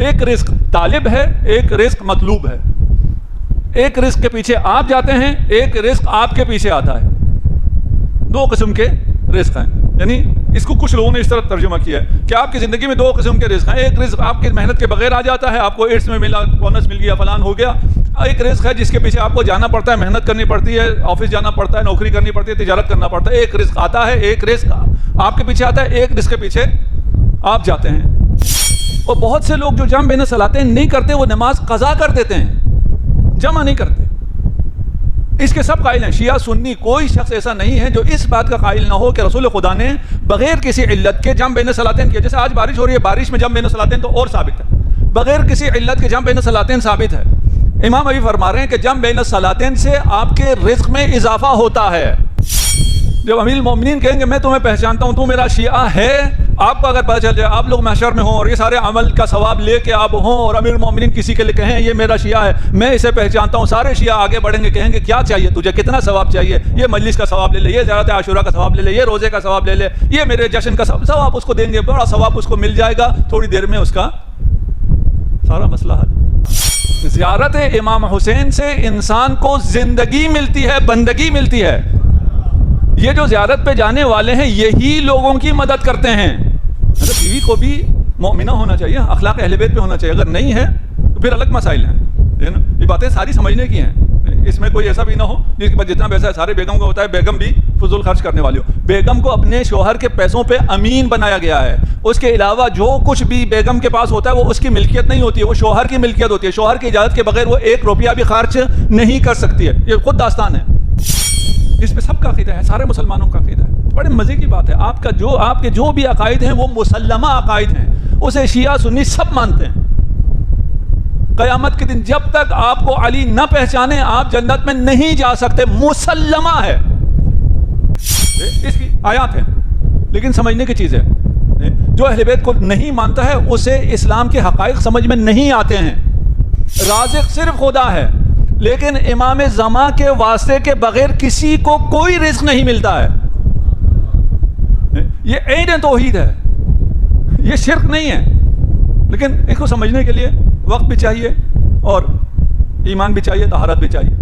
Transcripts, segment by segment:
ایک رزق طالب ہے، ایک رزق مطلوب ہے. ایک رزق کے پیچھے آپ جاتے ہیں، ایک رزق آپ کے پیچھے آتا ہے. دو قسم کے رزق ہیں. یعنی اس کو کچھ لوگوں نے اس طرح ترجمہ کیا ہے کہ آپ کی زندگی میں دو قسم کے رزق ہیں. ایک رزق آپ کی محنت کے بغیر آ جاتا ہے، آپ کو ایڈس میں ملا، بونس مل گیا، فلان ہو گیا. ایک رزق ہے جس کے پیچھے آپ کو جانا پڑتا ہے، محنت کرنی پڑتی ہے، آفس جانا پڑتا ہے، نوکری کرنی پڑتی ہے، تجارت کرنا پڑتا ہے. ایک رزق آتا ہے، ایک رزق آپ کے پیچھے آتا ہے، ایک رزق کے پیچھے آپ جاتے ہیں. اور بہت سے لوگ جو جمع بین الصلاتین نہیں کرتے، وہ نماز قضا کر دیتے ہیں، جمع نہیں کرتے. اس کے سب قائل ہیں، شیعہ سنی، کوئی شخص ایسا نہیں ہے جو اس بات کا قائل نہ ہو کہ رسول خدا نے بغیر کسی علت کے جمع بین الصلاتین کیا. جیسے آج بارش ہو رہی ہے، بارش میں جمع بین الصلاتین تو اور ثابت ہے، بغیر کسی علت کے جمع بین الصلاتین ثابت ہے. امام ابھی فرما رہے ہیں کہ جمع بین الصلاتین سے آپ کے رزق میں اضافہ ہوتا ہے. جب امیر المومنین کہیں گے میں تمہیں پہچانتا ہوں، تو میرا شیعہ ہے، آپ کو اگر پتہ چل جائے آپ لوگ محشر میں ہوں اور یہ سارے عمل کا ثواب لے کے آپ ہوں اور امیر المومنین کسی کے لیے کہیں یہ میرا شیعہ ہے، میں اسے پہچانتا ہوں، سارے شیعہ آگے بڑھیں گے، کہیں گے کیا چاہیے تجھے، کتنا ثواب چاہیے، یہ مجلس کا ثواب لے لے، یہ زیارت عاشوراء کا ثواب لے لے، یہ روزے کا ثواب لے لے، یہ میرے جشن کا ثواب اس کو دیں گے، بڑا ثواب اس کو مل جائے گا. تھوڑی دیر میں اس کا سارا مسئلہ حل. زیارت امام حسین سے انسان کو زندگی ملتی ہے، بندگی ملتی ہے. یہ جو زیارت پہ جانے والے ہیں یہی لوگوں کی مدد کرتے ہیں. اگر بیوی کو بھی مومنہ ہونا چاہیے، اخلاق اہل بیت پہ ہونا چاہیے، اگر نہیں ہے تو پھر الگ مسائل ہیں. یہ باتیں ساری سمجھنے کی ہیں. اس میں کوئی ایسا بھی نہ ہو جس کے پاس جتنا پیسہ ہے سارے بیگم کا ہوتا ہے، بیگم بھی فضول خرچ کرنے والی ہو. بیگم کو اپنے شوہر کے پیسوں پہ امین بنایا گیا ہے. اس کے علاوہ جو کچھ بھی بیگم کے پاس ہوتا ہے وہ اس کی ملکیت نہیں ہوتی ہے، وہ شوہر کی ملکیت ہوتی ہے. شوہر کی اجازت کے بغیر وہ 1 روپیہ بھی خرچ نہیں کر سکتی ہے. یہ خود داستان ہے. اس پہ سب کا عقیدہ ہے، سارے مسلمانوں کا عقیدہ ہے. بڑے مزے کی بات ہے، آپ کے جو بھی عقائد ہیں وہ مسلمہ عقائد ہیں، اسے شیعہ سنی سب مانتے ہیں. قیامت کے دن جب تک آپ کو علی نہ پہچانے آپ جنت میں نہیں جا سکتے، مسلمہ ہے. اس کی آیات ہیں لیکن سمجھنے کی چیز ہے. جو اہل بیت کو نہیں مانتا ہے اسے اسلام کے حقائق سمجھ میں نہیں آتے ہیں. رازق صرف خدا ہے، لیکن امام زمان کے واسطے کے بغیر کسی کو کوئی رزق نہیں ملتا ہے. یہ عین توحید ہے، یہ شرک نہیں ہے. لیکن اس کو سمجھنے کے لیے وقت بھی چاہیے اور ایمان بھی چاہیے، طہارت بھی چاہیے.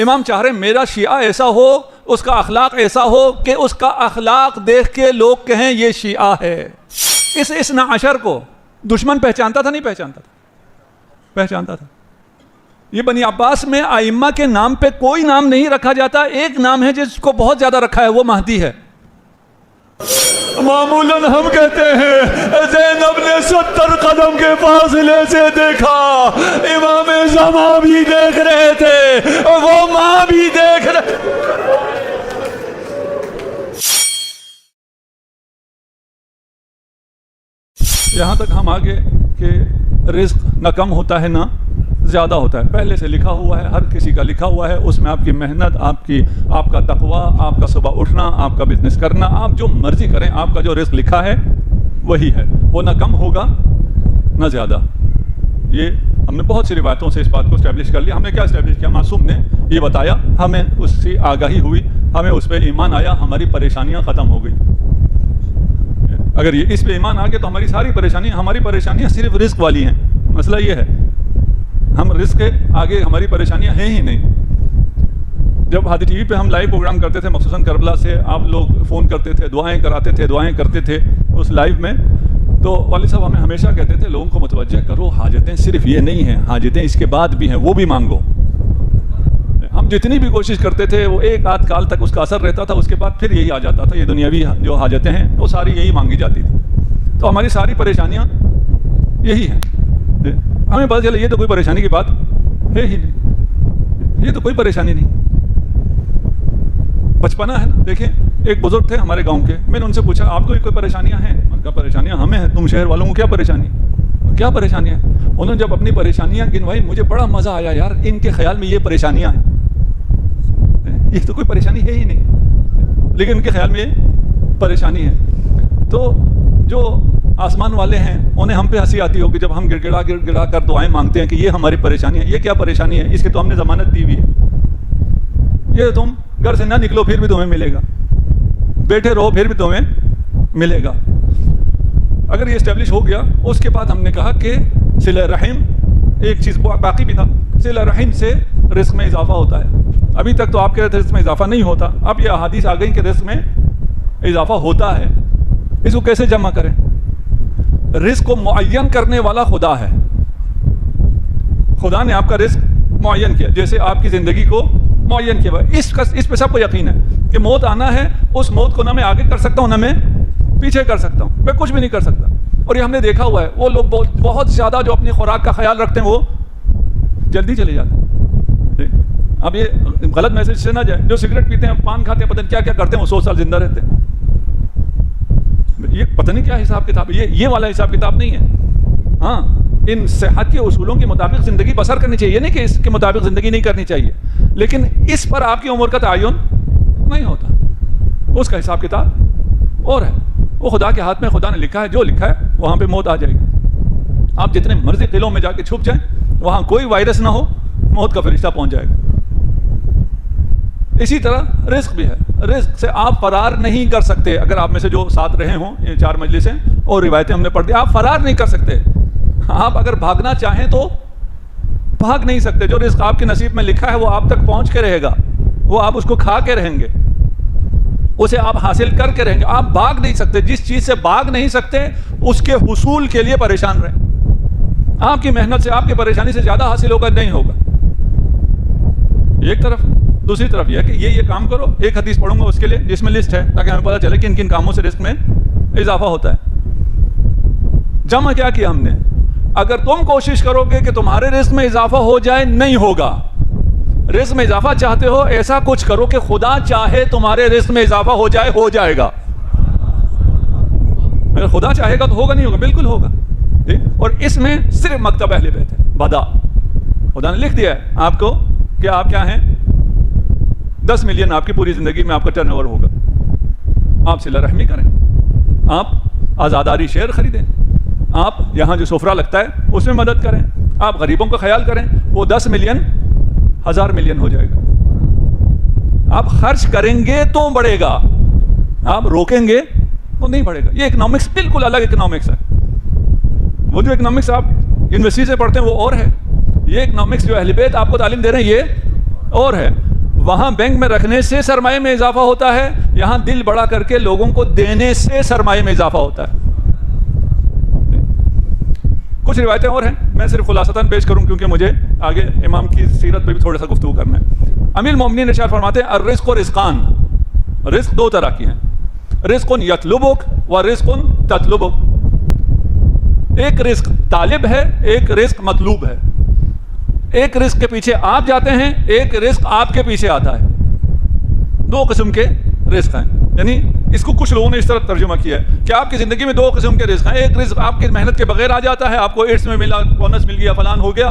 امام چاہ رہے میرا شیعہ ایسا ہو، اس کا اخلاق ایسا ہو کہ اس کا اخلاق دیکھ کے لوگ کہیں یہ شیعہ ہے. اس اثنا عشر کو دشمن پہچانتا تھا نہیں پہچانتا تھا؟ پہچانتا تھا. یہ بنی عباس میں ائمہ کے نام پہ کوئی نام نہیں رکھا جاتا، ایک نام ہے جس کو بہت زیادہ رکھا ہے، وہ مہدی ہے. معمولاً ہم کہتے ہیں زینب نے 70 قدم کے فاصلے سے دیکھا، امام زمان بھی دیکھ رہے تھے، وہ ماں بھی دیکھ رہے. یہاں تک ہم آگے کہ رزق نہ کم ہوتا ہے نہ زیادہ ہوتا ہے، پہلے سے لکھا ہوا ہے، ہر کسی کا لکھا ہوا ہے. اس میں آپ کی محنت، آپ کا تقوی، آپ کا صبح اٹھنا، آپ کا بزنس کرنا، آپ جو مرضی کریں، آپ کا جو رزق لکھا ہے وہی ہے، وہ نہ کم ہوگا نہ زیادہ. یہ ہم نے بہت سی روایتوں سے اس بات کو اسٹیبلش کر لیا. ہم نے کیا اسٹیبلش کیا؟ معصوم نے یہ بتایا، ہمیں اس سے آگاہی ہوئی، ہمیں اس پہ ایمان آیا، ہماری پریشانیاں ختم ہو گئی. اگر یہ اس پہ ایمان آ گیا تو ہماری پریشانیاں صرف رزق والی ہیں. مسئلہ یہ ہے ہم رزق کے آگے ہماری پریشانیاں ہیں ہی نہیں. جب ہادی ٹی وی پہ ہم لائیو پروگرام کرتے تھے، مخصوصاً کربلا سے آپ لوگ فون کرتے تھے، دعائیں کراتے تھے، دعائیں کرتے تھے اس لائیو میں، تو والد صاحب ہمیں ہمیشہ کہتے تھے لوگوں کو متوجہ کرو، حاجتیں صرف یہ نہیں ہیں، حاجتیں اس کے بعد بھی ہیں، وہ بھی مانگو. ہم جتنی بھی کوشش کرتے تھے وہ ایک آدھ کال تک اس کا اثر رہتا تھا، اس کے بعد پھر یہی آ جاتا تھا، یہ دنیاوی جو حاجتیں ہیں وہ ساری یہی مانگی جاتی تھی. تو ہماری ساری پریشانیاں یہی ہیں. ہمیں پتہ چلا یہ تو کوئی پریشانی کی بات ہے ہی نہیں، یہ تو کوئی پریشانی نہیں. بچپنا ہے نا. دیکھیں ایک بزرگ تھے ہمارے گاؤں کے، میں نے ان سے پوچھا آپ کو کوئی پریشانیاں ہیں؟ ان کا پریشانیاں ہمیں ہیں، تم شہر والوں کو کیا پریشانیاں ہیں؟ انہوں نے جب اپنی پریشانیاں گنوائی مجھے بڑا مزہ آیا، یار ان کے خیال میں یہ پریشانیاں ہیں، یہ تو کوئی پریشانی ہے ہی نہیں، لیکن ان کے خیال میں یہ پریشانی ہے. تو جو آسمان والے ہیں انہیں ہم پہ ہنسی آتی ہوگی جب ہم گڑ گڑا کر دعائیں مانگتے ہیں کہ یہ ہماری پریشانی ہے. یہ کیا پریشانی ہے؟ اس کی تو ہم نے ضمانت دی ہوئی ہے. یہ تم گھر سے نہ نکلو پھر بھی تمہیں ملے گا، بیٹھے رہو پھر بھی تمہیں ملے گا. اگر یہ اسٹیبلش ہو گیا، اس کے بعد ہم نے کہا کہ صلہ رحم ایک چیز باقی بھی تھا، صلہ رحم سے رزق میں اضافہ ہوتا ہے۔ ابھی تک تو آپ کے رزق میں اضافہ نہیں ہوتا، اب یہ احادیث آ گئی کہ رزق میں اضافہ ہوتا ہے۔ اس کو کیسے جمع کریں؟ رزق کو معین کرنے والا خدا ہے۔ خدا نے آپ کا رزق معین کیا، جیسے آپ کی زندگی کو معین کیا۔ اس پہ سب کو یقین ہے کہ موت آنا ہے، اس موت کو نہ میں آگے کر سکتا ہوں نہ میں پیچھے کر سکتا ہوں، میں کچھ بھی نہیں کر سکتا۔ اور یہ ہم نے دیکھا ہوا ہے، وہ لوگ بہت زیادہ جو اپنی خوراک کا خیال رکھتے ہیں وہ جلدی چلے جاتے ہیں۔ اب یہ غلط میسج سے نہ جائے، جو سگریٹ پیتے ہیں، پان کھاتے ہیں، پتہ نہیں کیا کیا کرتے ہیں، وہ 100 سال زندہ رہتے ہیں۔ یہ پتہ نہیں کیا حساب کتاب ہے، یہ والا حساب کتاب نہیں ہے۔ ہاں، ان صحت کے اصولوں کے مطابق زندگی بسر کرنی چاہیے، نہیں کہ اس کے مطابق زندگی نہیں کرنی چاہیے، لیکن اس پر آپ کی عمر کا تعین نہیں ہوتا، اس کا حساب کتاب اور ہے۔ وہ خدا کے ہاتھ میں، خدا نے لکھا ہے، جو لکھا ہے وہاں پہ موت آ جائے گی۔ آپ جتنے مرضی قلعوں میں جا کے چھپ جائیں، وہاں کوئی وائرس نہ ہو، موت کا فرشتہ پہنچ جائے گا۔ اسی طرح رزق بھی ہے، رزق سے آپ فرار نہیں کر سکتے۔ اگر آپ میں سے جو ساتھ رہے ہوں، یہ 4 مجلسیں اور روایتیں ہم نے پڑھ دی، آپ فرار نہیں کر سکتے۔ آپ اگر بھاگنا چاہیں تو بھاگ نہیں سکتے۔ جو رزق آپ کے نصیب میں لکھا ہے وہ آپ تک پہنچ کے رہے گا، وہ آپ اس کو کھا کے رہیں گے، اسے آپ حاصل کر کے رہیں گے۔ آپ بھاگ نہیں سکتے، جس چیز سے بھاگ نہیں سکتے اس کے حصول کے لیے پریشان رہیں۔ آپ کی محنت سے، آپ کی پریشانی سے زیادہ حاصل ہوگا نہیں ہوگا۔ ایک طرف، دوسری طرف یہ ہے کہ یہ کام کرو۔ ایک حدیث پڑھوں گا اس کے لیے جس میں لسٹ ہے، تاکہ ہمیں پتہ چلے کہ کن کاموں سے رزق میں اضافہ ہوتا ہے۔ جمع کیا کیا ہم نے؟ اگر تم کوشش کرو گے کہ تمہارے رزق میں اضافہ ہو جائے، نہیں ہوگا۔ رزق میں اضافہ چاہتے ہو، ایسا کچھ کرو کہ خدا چاہے تمہارے رزق میں اضافہ ہو جائے، ہو جائے گا۔ اگر خدا چاہے گا تو ہوگا نہیں ہوگا؟ بالکل ہوگا۔ اور اس میں صرف مکتب اہل بیت ہے، بدا۔ خدا نے لکھ دیا ہے آپ کو کہ آپ کیا ہیں، 10 ملین آپ کی پوری زندگی میں آپ کا ٹرن اوور ہوگا۔ آپ صلہ رحمی کریں، آپ آزاداری شیئر خریدیں، آپ یہاں جو سفرہ لگتا ہے اس میں مدد کریں، آپ غریبوں کا خیال کریں، وہ 10 ملین 1000 ملین ہو جائے گا۔ آپ خرچ کریں گے تو بڑھے گا، آپ روکیں گے تو نہیں بڑھے گا۔ یہ اکنامکس بالکل الگ اکنامکس ہے۔ وہ جو اکنامکس آپ یونیورسٹی سے پڑھتے ہیں وہ اور ہے، یہ اکنامکس جو اہل بیت آپ کو تعلیم دے رہے ہیں یہ اور ہے۔ وہاں بینک میں رکھنے سے سرمایہ میں اضافہ ہوتا ہے، یہاں دل بڑا کر کے لوگوں کو دینے سے سرمایہ میں اضافہ ہوتا ہے۔ کچھ روایتیں اور ہیں، میں صرف خلاصتاً پیش کروں کیونکہ مجھے آگے امام کی سیرت پہ بھی تھوڑا سا گفتگو کرنا ہے۔ امیر المومنین ارشاد فرماتے ہیں الرزق و رزقان، رزق 2 طرح کی ہیں، رزق یطلبک و رزق تطلبک۔ ایک رزق طالب ہے، ایک رزق مطلوب ہے۔ ایک رزق کے پیچھے آپ جاتے ہیں، ایک رزق آپ کے پیچھے آتا ہے۔ 2 قسم کے رزق ہیں، یعنی اس کو کچھ لوگوں نے اس طرح ترجمہ کیا ہے کہ آپ کی زندگی میں 2 قسم کے رزق ہیں۔ ایک رزق آپ کی محنت کے بغیر آ جاتا ہے، آپ کو ایڈس میں ملا، بونس مل گیا، فلان ہو گیا۔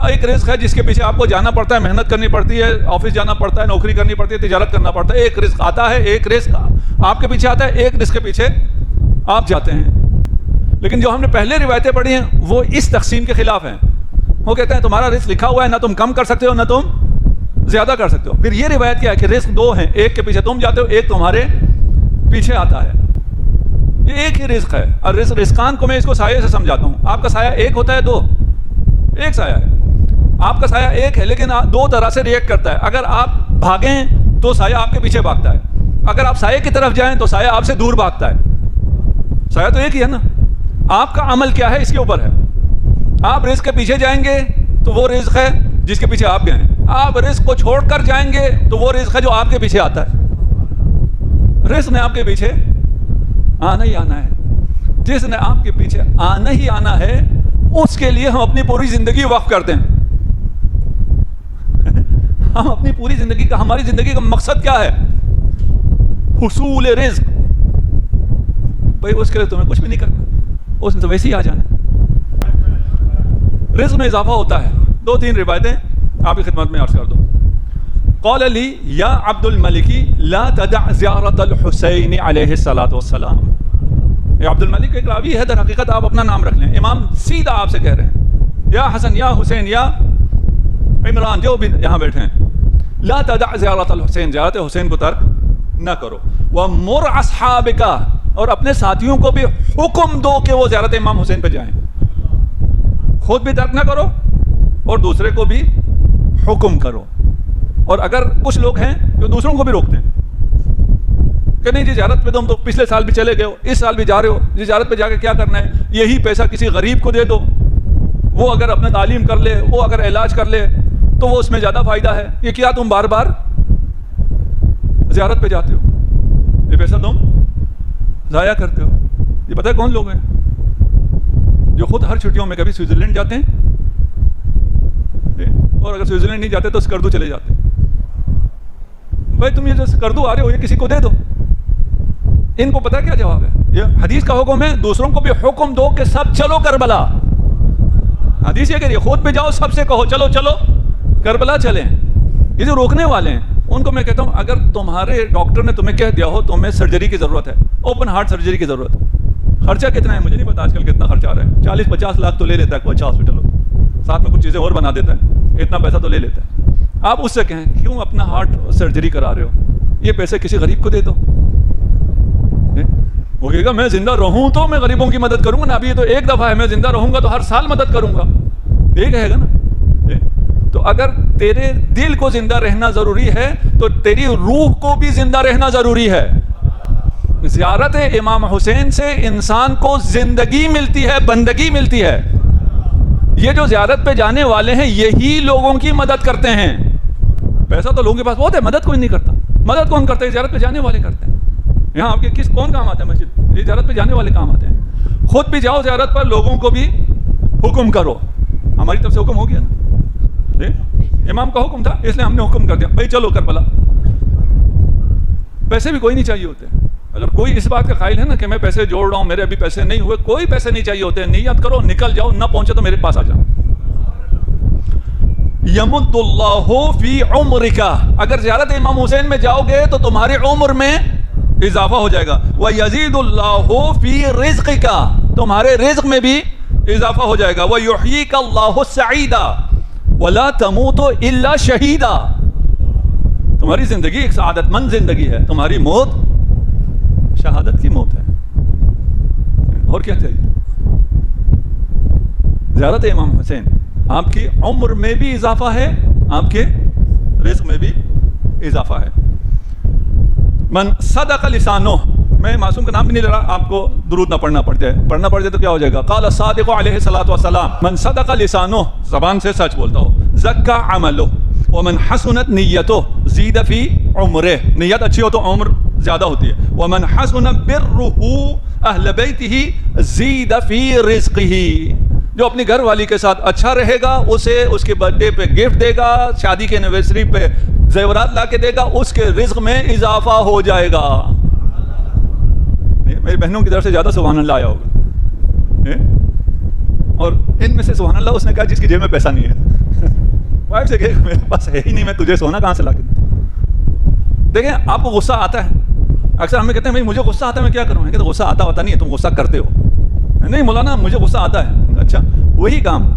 ایک رزق ہے جس کے پیچھے آپ کو جانا پڑتا ہے، محنت کرنی پڑتی ہے، آفس جانا پڑتا ہے، نوکری کرنی پڑتی ہے، تجارت کرنا پڑتا ہے۔ ایک رزق آتا ہے، ایک رزق آپ کے پیچھے آتا ہے، ایک رزق کے پیچھے آپ جاتے ہیں۔ لیکن جو ہم نے پہلے روایتیں پڑھی ہیں وہ اس تقسیم کے خلاف ہیں۔ وہ کہتے ہیں تمہارا رزق لکھا ہوا ہے، نہ تم کم کر سکتے ہو نہ تم زیادہ کر سکتے ہو۔ پھر یہ روایت کیا ہے کہ رزق 2 ہیں، ایک کے پیچھے تم جاتے ہو، ایک تمہارے پیچھے آتا ہے۔ یہ ایک ہی رزق ہے۔ اور رزقان کو میں اس کو سایہ سے سمجھاتا ہوں۔ آپ کا سایہ ایک ہوتا ہے، 2 ایک سایہ ہے۔ آپ کا سایہ ایک ہے لیکن 2 طرح سے ریئیکٹ کرتا ہے۔ اگر آپ بھاگیں تو سایہ آپ کے پیچھے بھاگتا ہے، اگر آپ سایہ کی طرف جائیں تو سایہ آپ سے دور بھاگتا ہے۔ سایہ تو ایک ہی ہے نا۔ آپ کا عمل کیا ہے اس کے اوپر ہے۔ آپ رزق کے پیچھے جائیں گے تو وہ رزق ہے جس کے پیچھے آپ گئے ہیں، آپ رزق کو چھوڑ کر جائیں گے تو وہ رزق ہے جو آپ کے پیچھے آتا ہے۔ رزق نے آپ کے پیچھے آنا ہی آنا ہے، جس نے آپ کے پیچھے آنا ہی آنا ہے اس کے لیے ہم اپنی پوری زندگی وقف کرتے ہیں۔ ہم اپنی پوری زندگی کا، ہماری زندگی کا مقصد کیا ہے؟ حصول رزق۔ بھائی اس کے لیے تمہیں کچھ بھی نہیں کرنا، اس نے تو ویسے ہی آ جانا ہے۔ رزق میں اضافہ ہوتا ہے۔ 2-3 روایتیں آپ کی خدمت میں عرض کر دوں۔ قال لی یا عبد الملکی لا تدع زیارت الحسین علیہ الصلاۃ والسلام۔ یہ عبد الملک ایک راوی ہے، در حقیقت آپ اپنا نام رکھ لیں، امام سیدھا آپ سے کہہ رہے ہیں یا حسن یا حسین یا عمران جو بھی یہاں بیٹھے ہیں، لا تدع زیارت الحسین، زیارت حسین کو ترک نہ کرو۔ وَمُرْ أَصْحَابِكَ، اور اپنے ساتھیوں کو بھی حکم دو کہ وہ زیارت امام حسین پہ جائیں۔ خود بھی ترک نہ کرو اور دوسرے کو بھی حکم کرو. اور اگر کچھ لوگ ہیں جو دوسروں کو بھی روکتے ہیں کہ نہیں جی زیارت پہ تم تو پچھلے سال بھی چلے گئے ہو, اس سال بھی جا رہے ہو, جی زیارت پہ جا کے کیا کرنا ہے, یہی پیسہ کسی غریب کو دے دو, وہ اگر اپنا تعلیم کر لے, وہ اگر علاج کر لے تو وہ اس میں زیادہ فائدہ ہے. یہ کیا تم بار بار زیارت پہ جاتے ہو, یہ پیسہ تم ضائع کرتے ہو. یہ پتہ ہے کون لوگ ہیں جو خود ہر چھٹیوں میں کبھی سوئٹزرلینڈ جاتے ہیں اور اگر سوئٹزرلینڈ نہیں جاتے تو سکردو چلے جاتے ہیں. بھائی تم یہ جو سکردو آ رہے ہو یہ کسی کو دے دو. ان کو پتہ کیا جواب ہے؟ یہ حدیث کا حکم ہے دوسروں کو بھی حکم دو کہ سب چلو کربلا. حدیث یہ کہہ رہی ہے خود بھی جاؤ, سب سے کہو چلو چلو کربلا چلیں. یہ جو روکنے والے ہیں ان کو میں کہتا ہوں اگر تمہارے ڈاکٹر نے تمہیں کہہ دیا ہو تمہیں سرجری کی ضرورت ہے, اوپن ہارٹ سرجری کی ضرورت ہے, خرچہ کتنا ہے مجھے نہیں پتا آج کل کتنا خرچہ آ رہا ہے, 40-50 لاکھ تو لے لیتا ہے کوئی اچھا ہاسپٹل ہو, ساتھ میں کچھ چیزیں اور بنا دیتا ہے, اتنا پیسہ تو لے لیتا ہے. آپ اس سے کہیں کیوں اپنا ہارٹ سرجری کرا رہے ہو, یہ پیسے کسی غریب کو دے دو. وہ کہے گا میں زندہ رہوں تو میں غریبوں کی مدد کروں گا نا, ابھی یہ تو ایک دفعہ ہے, میں زندہ رہوں گا تو ہر سال مدد کروں گا, یہ کہے گا نا. تو اگر تیرے دل کو زندہ رہنا ضروری ہے تو تیری روح کو بھی زندہ رہنا ضروری ہے. زیارت امام حسین سے انسان کو زندگی ملتی ہے, بندگی ملتی ہے. یہ جو زیارت پہ جانے والے ہیں یہی لوگوں کی مدد کرتے ہیں. پیسہ تو لوگوں کے پاس بہت ہے, مدد کوئی نہیں کرتا. مدد کون کرتا ہے؟ زیارت پہ جانے والے کرتے ہیں. یہاں آپ کے کون کام آتا ہے؟ مسجد. یہ زیارت پہ جانے والے کام آتے ہیں. خود بھی جاؤ زیارت پر, لوگوں کو بھی حکم کرو. ہماری طرف سے حکم ہو گیا نا, امام کا حکم تھا اس لیے ہم نے حکم کر دیا بھائی چلو کربلا. پیسے بھی کوئی نہیں چاہیے ہوتے. اگر کوئی اس بات کا قائل ہے نا کہ میں پیسے جوڑ رہا ہوں, میرے ابھی پیسے نہیں ہوئے, کوئی پیسے نہیں چاہیے ہوتے. نیت کرو, نکل جاؤ, نہ پہنچے تو میرے پاس آ جاؤ. یمد اللہ فی عمرک, اگر زیارت امام حسین میں جاؤ گے تو تمہاری عمر میں اضافہ ہو جائے گا. وَيَزِيدُ اللَّهُ فِي رِزْقِكَ, تمہارے رزق میں بھی اضافہ ہو جائے گا. وَيُحْيِيكَ اللَّهُ السَّعِيدَ وَلَا تَمُوتُ إِلَّا شَهِيدًا, تمہاری زندگی ایک سعادت مند زندگی ہے, تمہاری موت شہادت کی موت ہے. اور کیا چاہیے؟ زیارت امام حسین آپ کی عمر میں بھی اضافہ ہے, آپ کے رزق میں بھی اضافہ ہے. من صدق لسانہ, میں معصوم کا نام بھی نہیں لے رہا, آپ کو درود نہ پڑھنا پڑ جائے تو کیا ہو جائے گا. قال الصادق علیہ الصلوۃ والسلام من صدق لسانہ, زبان سے سچ بولتا ہو, زکا عملہ, ومن حسنت نیتہ زید فی عمرہ, نیت اچھی ہو تو عمر زیادہ ہوتی ہے. ومن حسن برہ اہل بیتہ زید فی رزقہ, جو اپنی گھر والی کے ساتھ اچھا رہے گا اسے اس کے برتھ ڈے پہ گفٹ دے گا, شادی کے اینیورسری پہ زیورات لا کے دے گا, اس کے رزق میں اضافہ ہو جائے گا. میری بہنوں کی طرف سے زیادہ سبحان اللہ آیا ہوگا, اور ان میں سے سبحان اللہ اس نے کہا جس کی جیب میں پیسہ نہیں ہے. وائف سے کہے میرے پاس ہے ہی نہیں, میں تجھے سونا کہاں سے لا کے دوں. دیکھیں آپ کو غصہ آتا ہے, اکثر ہمیں کہتے ہیں بھائی مجھے غصہ آتا ہے میں کیا کروں, کہ غصہ آتا ہوتا نہیں ہے, تم غصہ کرتے ہو. نہیں مولانا مجھے غصہ آتا ہے. اچھا وہی کام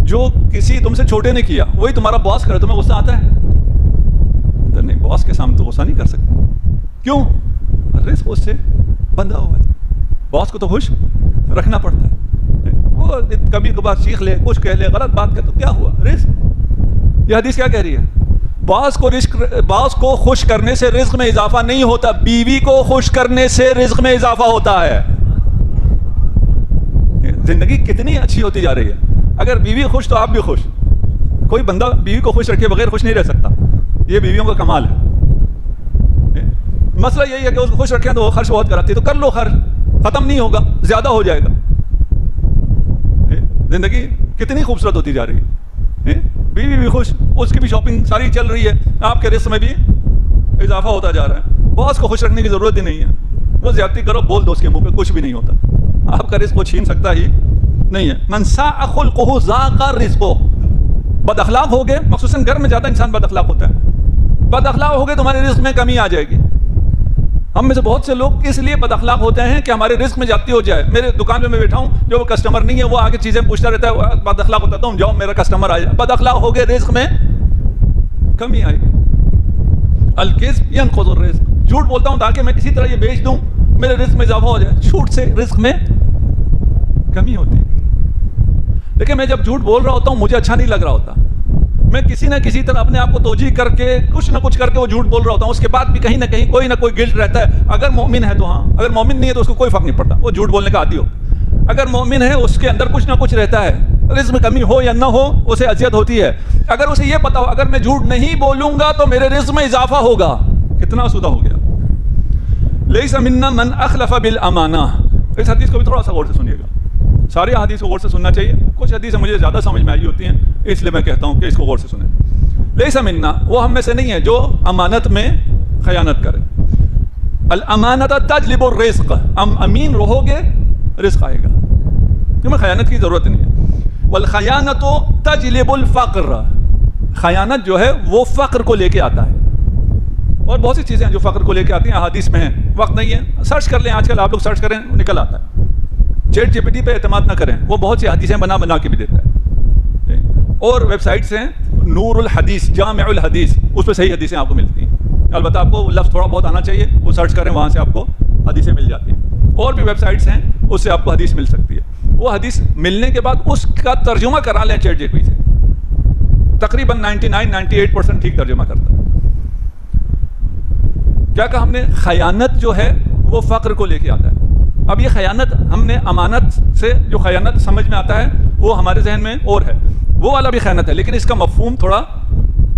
جو کسی تم سے چھوٹے نے کیا وہی تمہارا باس کرے, تمہیں غصہ آتا ہے؟ نہیں, باس کے سامنے تو غصہ نہیں کر سکتے. کیوں؟ رزق اس سے بندھا ہوا ہے, باس کو تو خوش رکھنا پڑتا ہے. وہ کبھی کبھار چیخ لے, کچھ کہہ لے, غلط بات کہے تو کیا ہوا, رزق. یہ حدیث کیا کہہ رہی ہے؟ باس کو خوش کرنے سے رزق میں اضافہ نہیں ہوتا, بیوی کو خوش کرنے سے رزق میں اضافہ ہوتا ہے. زندگی کتنی اچھی ہوتی جا رہی ہے. اگر بیوی خوش تو آپ بھی خوش. کوئی بندہ بیوی کو خوش رکھے بغیر خوش نہیں رہ سکتا, یہ بیویوں کا کمال ہے. مسئلہ یہی ہے کہ اس کو خوش رکھیں تو وہ خرچ بہت کراتی ہے, تو کر لو خرچ, ختم نہیں ہوگا, زیادہ ہو جائے گا. زندگی کتنی خوبصورت ہوتی جا رہی ہے. بیوی بھی خوش, اس کی بھی شاپنگ ساری چل رہی ہے, آپ کے رزق میں بھی اضافہ ہوتا جا رہا ہے. باس کو خوش رکھنے کی ضرورت ہی نہیں ہے. وہ زیادتی کرو, بول دو اس کے منہ پہ, کچھ بھی نہیں ہوتا. آپ کا رزق کو چھین سکتا ہی نہیں ہے. من ساء خلقہ ذاق رزقہ, بد اخلاق ہو گئے, مخصوصاً گھر میں زیادہ انسان بد اخلاق ہوتا ہے. بد اخلاق ہو گئے تمہارے رزق میں کمی آ جائے گی. ہم میں سے بہت سے لوگ اس لیے بد اخلاق ہوتے ہیں کہ ہمارے رزق میں جاتی ہو جائے. میرے دکان پہ میں بیٹھا ہوں, جو وہ کسٹمر نہیں ہے وہ آ کے چیزیں پوچھتا رہتا ہے, بد اخلاق ہوتا ہے, تم جاؤ میرا کسٹمر آ جائے. بد اخلاق ہو گئے, رزق میں کمی آئے گی. الکذب ینقض الرزق, جھوٹ بولتا ہوں تاکہ میں کسی طرح یہ بیچ دوں, میرے رزق میں اضافہ ہو جائے. جھوٹ سے رزق میں کمی ہوتی ہے. دیکھیں میں جب جھوٹ بول رہا ہوتا ہوں مجھے اچھا نہیں لگ رہا ہوتا, میں کسی نہ کسی طرح اپنے آپ کو توجیہ کر کے کچھ نہ کچھ کر کے وہ جھوٹ بول رہا ہوتا ہوں, اس کے بعد بھی کہیں نہ کہیں کوئی نہ کوئی گلٹ رہتا ہے. اگر مومن ہے تو ہاں, اگر مومن نہیں ہے تو اس کو کوئی فرق نہیں پڑتا, وہ جھوٹ بولنے کا عادی ہو. اگر مومن ہے اس کے اندر کچھ نہ کچھ رہتا ہے, رزق میں کمی ہو یا نہ ہو اسے اذیت ہوتی ہے. اگر اسے یہ پتا ہو اگر میں جھوٹ نہیں بولوں گا تو میرے رزق میں اضافہ ہوگا, کتنا سودہ ہو گیا. لیس منا من اخلف بالامانہ. اس حدیث کو بھی تھوڑا سا غور سے سنیے گا, سارے حدیث کو غور سے سننا چاہیے, کچھ حدیثیں مجھے زیادہ سمجھ میں آئی ہوتی ہیں اس لیے میں کہتا ہوں کہ اس کو غور سے سنیں. لیس منا, وہ ہم میں سے نہیں ہے جو امانت میں خیانت کرے. الامانت تجلب الرزق, امین رہو گے رزق آئے گا, تمہیں خیانت کی ضرورت نہیں ہے. والخیانت تجلب الفقر, خیانت جو ہے وہ فقر کو لے کے آتا ہے. اور بہت سی چیزیں ہیں جو فقر کو لے کے آتی ہیں, احادیث میں ہیں, وقت نہیں ہے, سرچ کر لیں, آج کل آپ لوگ سرچ کریں نکل آتا ہے. چیٹ جی پی ٹی پہ اعتماد نہ کریں, وہ بہت سی حدیثیں بنا کے بھی دیتا ہے. اور ویب سائٹس ہیں نور الحدیث, جامع الحدیث, اس پہ صحیح حدیثیں آپ کو ملتی ہیں. البتہ آپ کو لفظ تھوڑا بہت آنا چاہیے, وہ سرچ کریں, وہاں سے آپ کو حدیثیں مل جاتی ہیں. اور بھی ویب سائٹس ہیں اس سے آپ کو حدیث مل سکتی ہے. وہ حدیث ملنے کے بعد اس کا ترجمہ کرا لیں چیٹ جی پی ٹی سے, تقریباً 99-98% ٹھیک ترجمہ کرتا ہے. کیا کہا ہم نے, خیانت جو ہے وہ فقر کو لے کے آتا ہے. اب یہ خیانت ہم نے امانت سے جو خیانت سمجھ میں آتا ہے وہ ہمارے ذہن میں اور ہے, وہ والا بھی خیانت ہے, لیکن اس کا مفہوم تھوڑا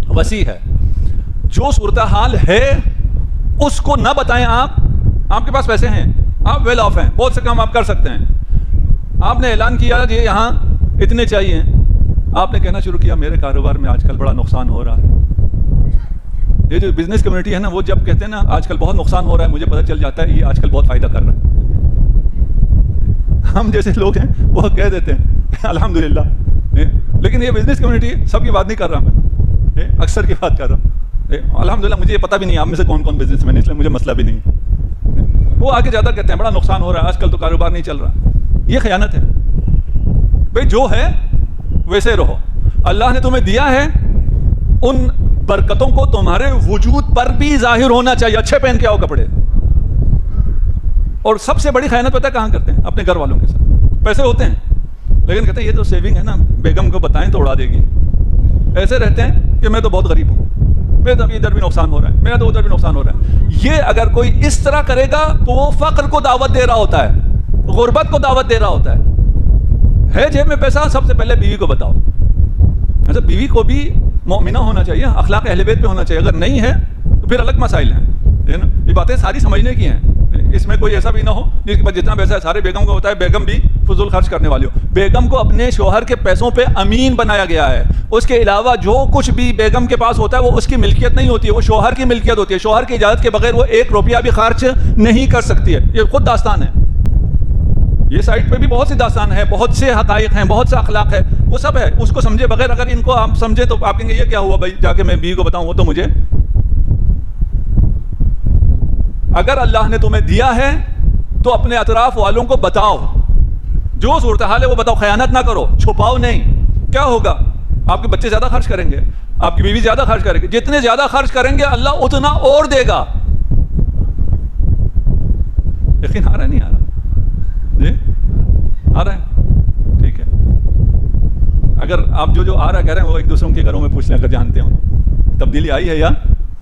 وسیع ہے. جو صورتحال ہے اس کو نہ بتائیں. آپ کے پاس پیسے ہیں, آپ ویل آف ہیں, بہت سے کام آپ کر سکتے ہیں, آپ نے اعلان کیا یہ یہاں اتنے چاہیے, آپ نے کہنا شروع کیا میرے کاروبار میں آج کل بڑا نقصان ہو رہا ہے. یہ جو بزنس کمیونٹی ہے نا, وہ جب کہتے ہیں نا آج کل بہت نقصان ہو رہا ہے, مجھے پتہ چل جاتا ہے یہ آج کل بہت فائدہ کر رہا ہے. ہم جیسے لوگ ہیں وہ کہہ دیتے ہیں الحمدللہ, لیکن یہ بزنس کمیونٹی سب کی بات نہیں کر رہا میں, اکثر کی بات کر رہا ہوں. الحمدللہ مجھے یہ پتہ بھی نہیں آپ میں سے کون کون بزنس مین, اس لیے مجھے مسئلہ بھی نہیں. وہ آگے زیادہ کہتے ہیں بڑا نقصان ہو رہا ہے آج کل, تو کاروبار نہیں چل رہا. یہ خیانت ہے بھئی, جو ہے ویسے رہو. اللہ نے تمہیں دیا ہے, ان برکتوں کو تمہارے وجود پر بھی ظاہر ہونا چاہیے. اچھے پہن کے آؤ کپڑے. اور سب سے بڑی خیانت پتہ کہاں کرتے ہیں, اپنے گھر والوں کے ساتھ. پیسے ہوتے ہیں لیکن کہتے ہیں یہ تو سیونگ ہے نا, بیگم کو بتائیں تو اڑا دے گی. ایسے رہتے ہیں کہ میں تو بہت غریب ہوں, میرا تو ادھر بھی نقصان ہو رہا ہے, میرا تو ادھر بھی نقصان ہو رہا ہے. یہ اگر کوئی اس طرح کرے گا تو وہ فقر کو دعوت دے رہا ہوتا ہے, غربت کو دعوت دے رہا ہوتا ہے. جیب میں پیسہ, سب سے پہلے بیوی کو بتاؤ. ایسا بیوی کو بھی مومنہ ہونا چاہیے, اخلاق اہل بیت پہ ہونا چاہیے. اگر نہیں ہے تو پھر الگ مسائل ہیں. یہ باتیں ساری سمجھنے کی ہیں, اس میں کوئی ایسا بھی نہ ہو جس کے پاس جتنا پیسہ ہے سارے بیگم کو ہوتا ہے, بیگم بھی فضول خرچ کرنے والی ہو. بیگم کو اپنے شوہر کے پیسوں پہ امین بنایا گیا ہے. اس کے علاوہ جو کچھ بھی بیگم کے پاس ہوتا ہے وہ اس کی ملکیت نہیں ہوتی ہے, وہ شوہر کی ملکیت ہوتی ہے. شوہر کی اجازت کے بغیر وہ 1 روپیہ بھی خرچ نہیں کر سکتی ہے. یہ خود داستان ہے, یہ سائٹ پہ بھی بہت سی داستان ہے, بہت سے حقائق ہیں, بہت سا اخلاق ہے, وہ سب ہے. اس کو سمجھے بغیر اگر ان کو آپ سمجھے تو آپ کہیں گے یہ کیا ہوا بھائی, جا کے میں بیوی کو بتاؤں, وہ تو مجھے. اگر اللہ نے تمہیں دیا ہے تو اپنے اطراف والوں کو بتاؤ, جو صورتحال ہے وہ بتاؤ, خیانت نہ کرو, چھپاؤ نہیں. کیا ہوگا, آپ کے بچے زیادہ خرچ کریں گے, آپ کی بیوی زیادہ خرچ کرے گی. جتنے زیادہ خرچ کریں گے اللہ اتنا اور دے گا. یقین آ رہا ہے نہیں آ رہا؟ جی آ رہا ہے, ٹھیک ہے. اگر آپ جو آ رہا کہہ رہے ہیں وہ ایک دوسروں کے گھروں میں پوچھ لیں اگر جانتے ہوں. تبدیلی آئی ہے یا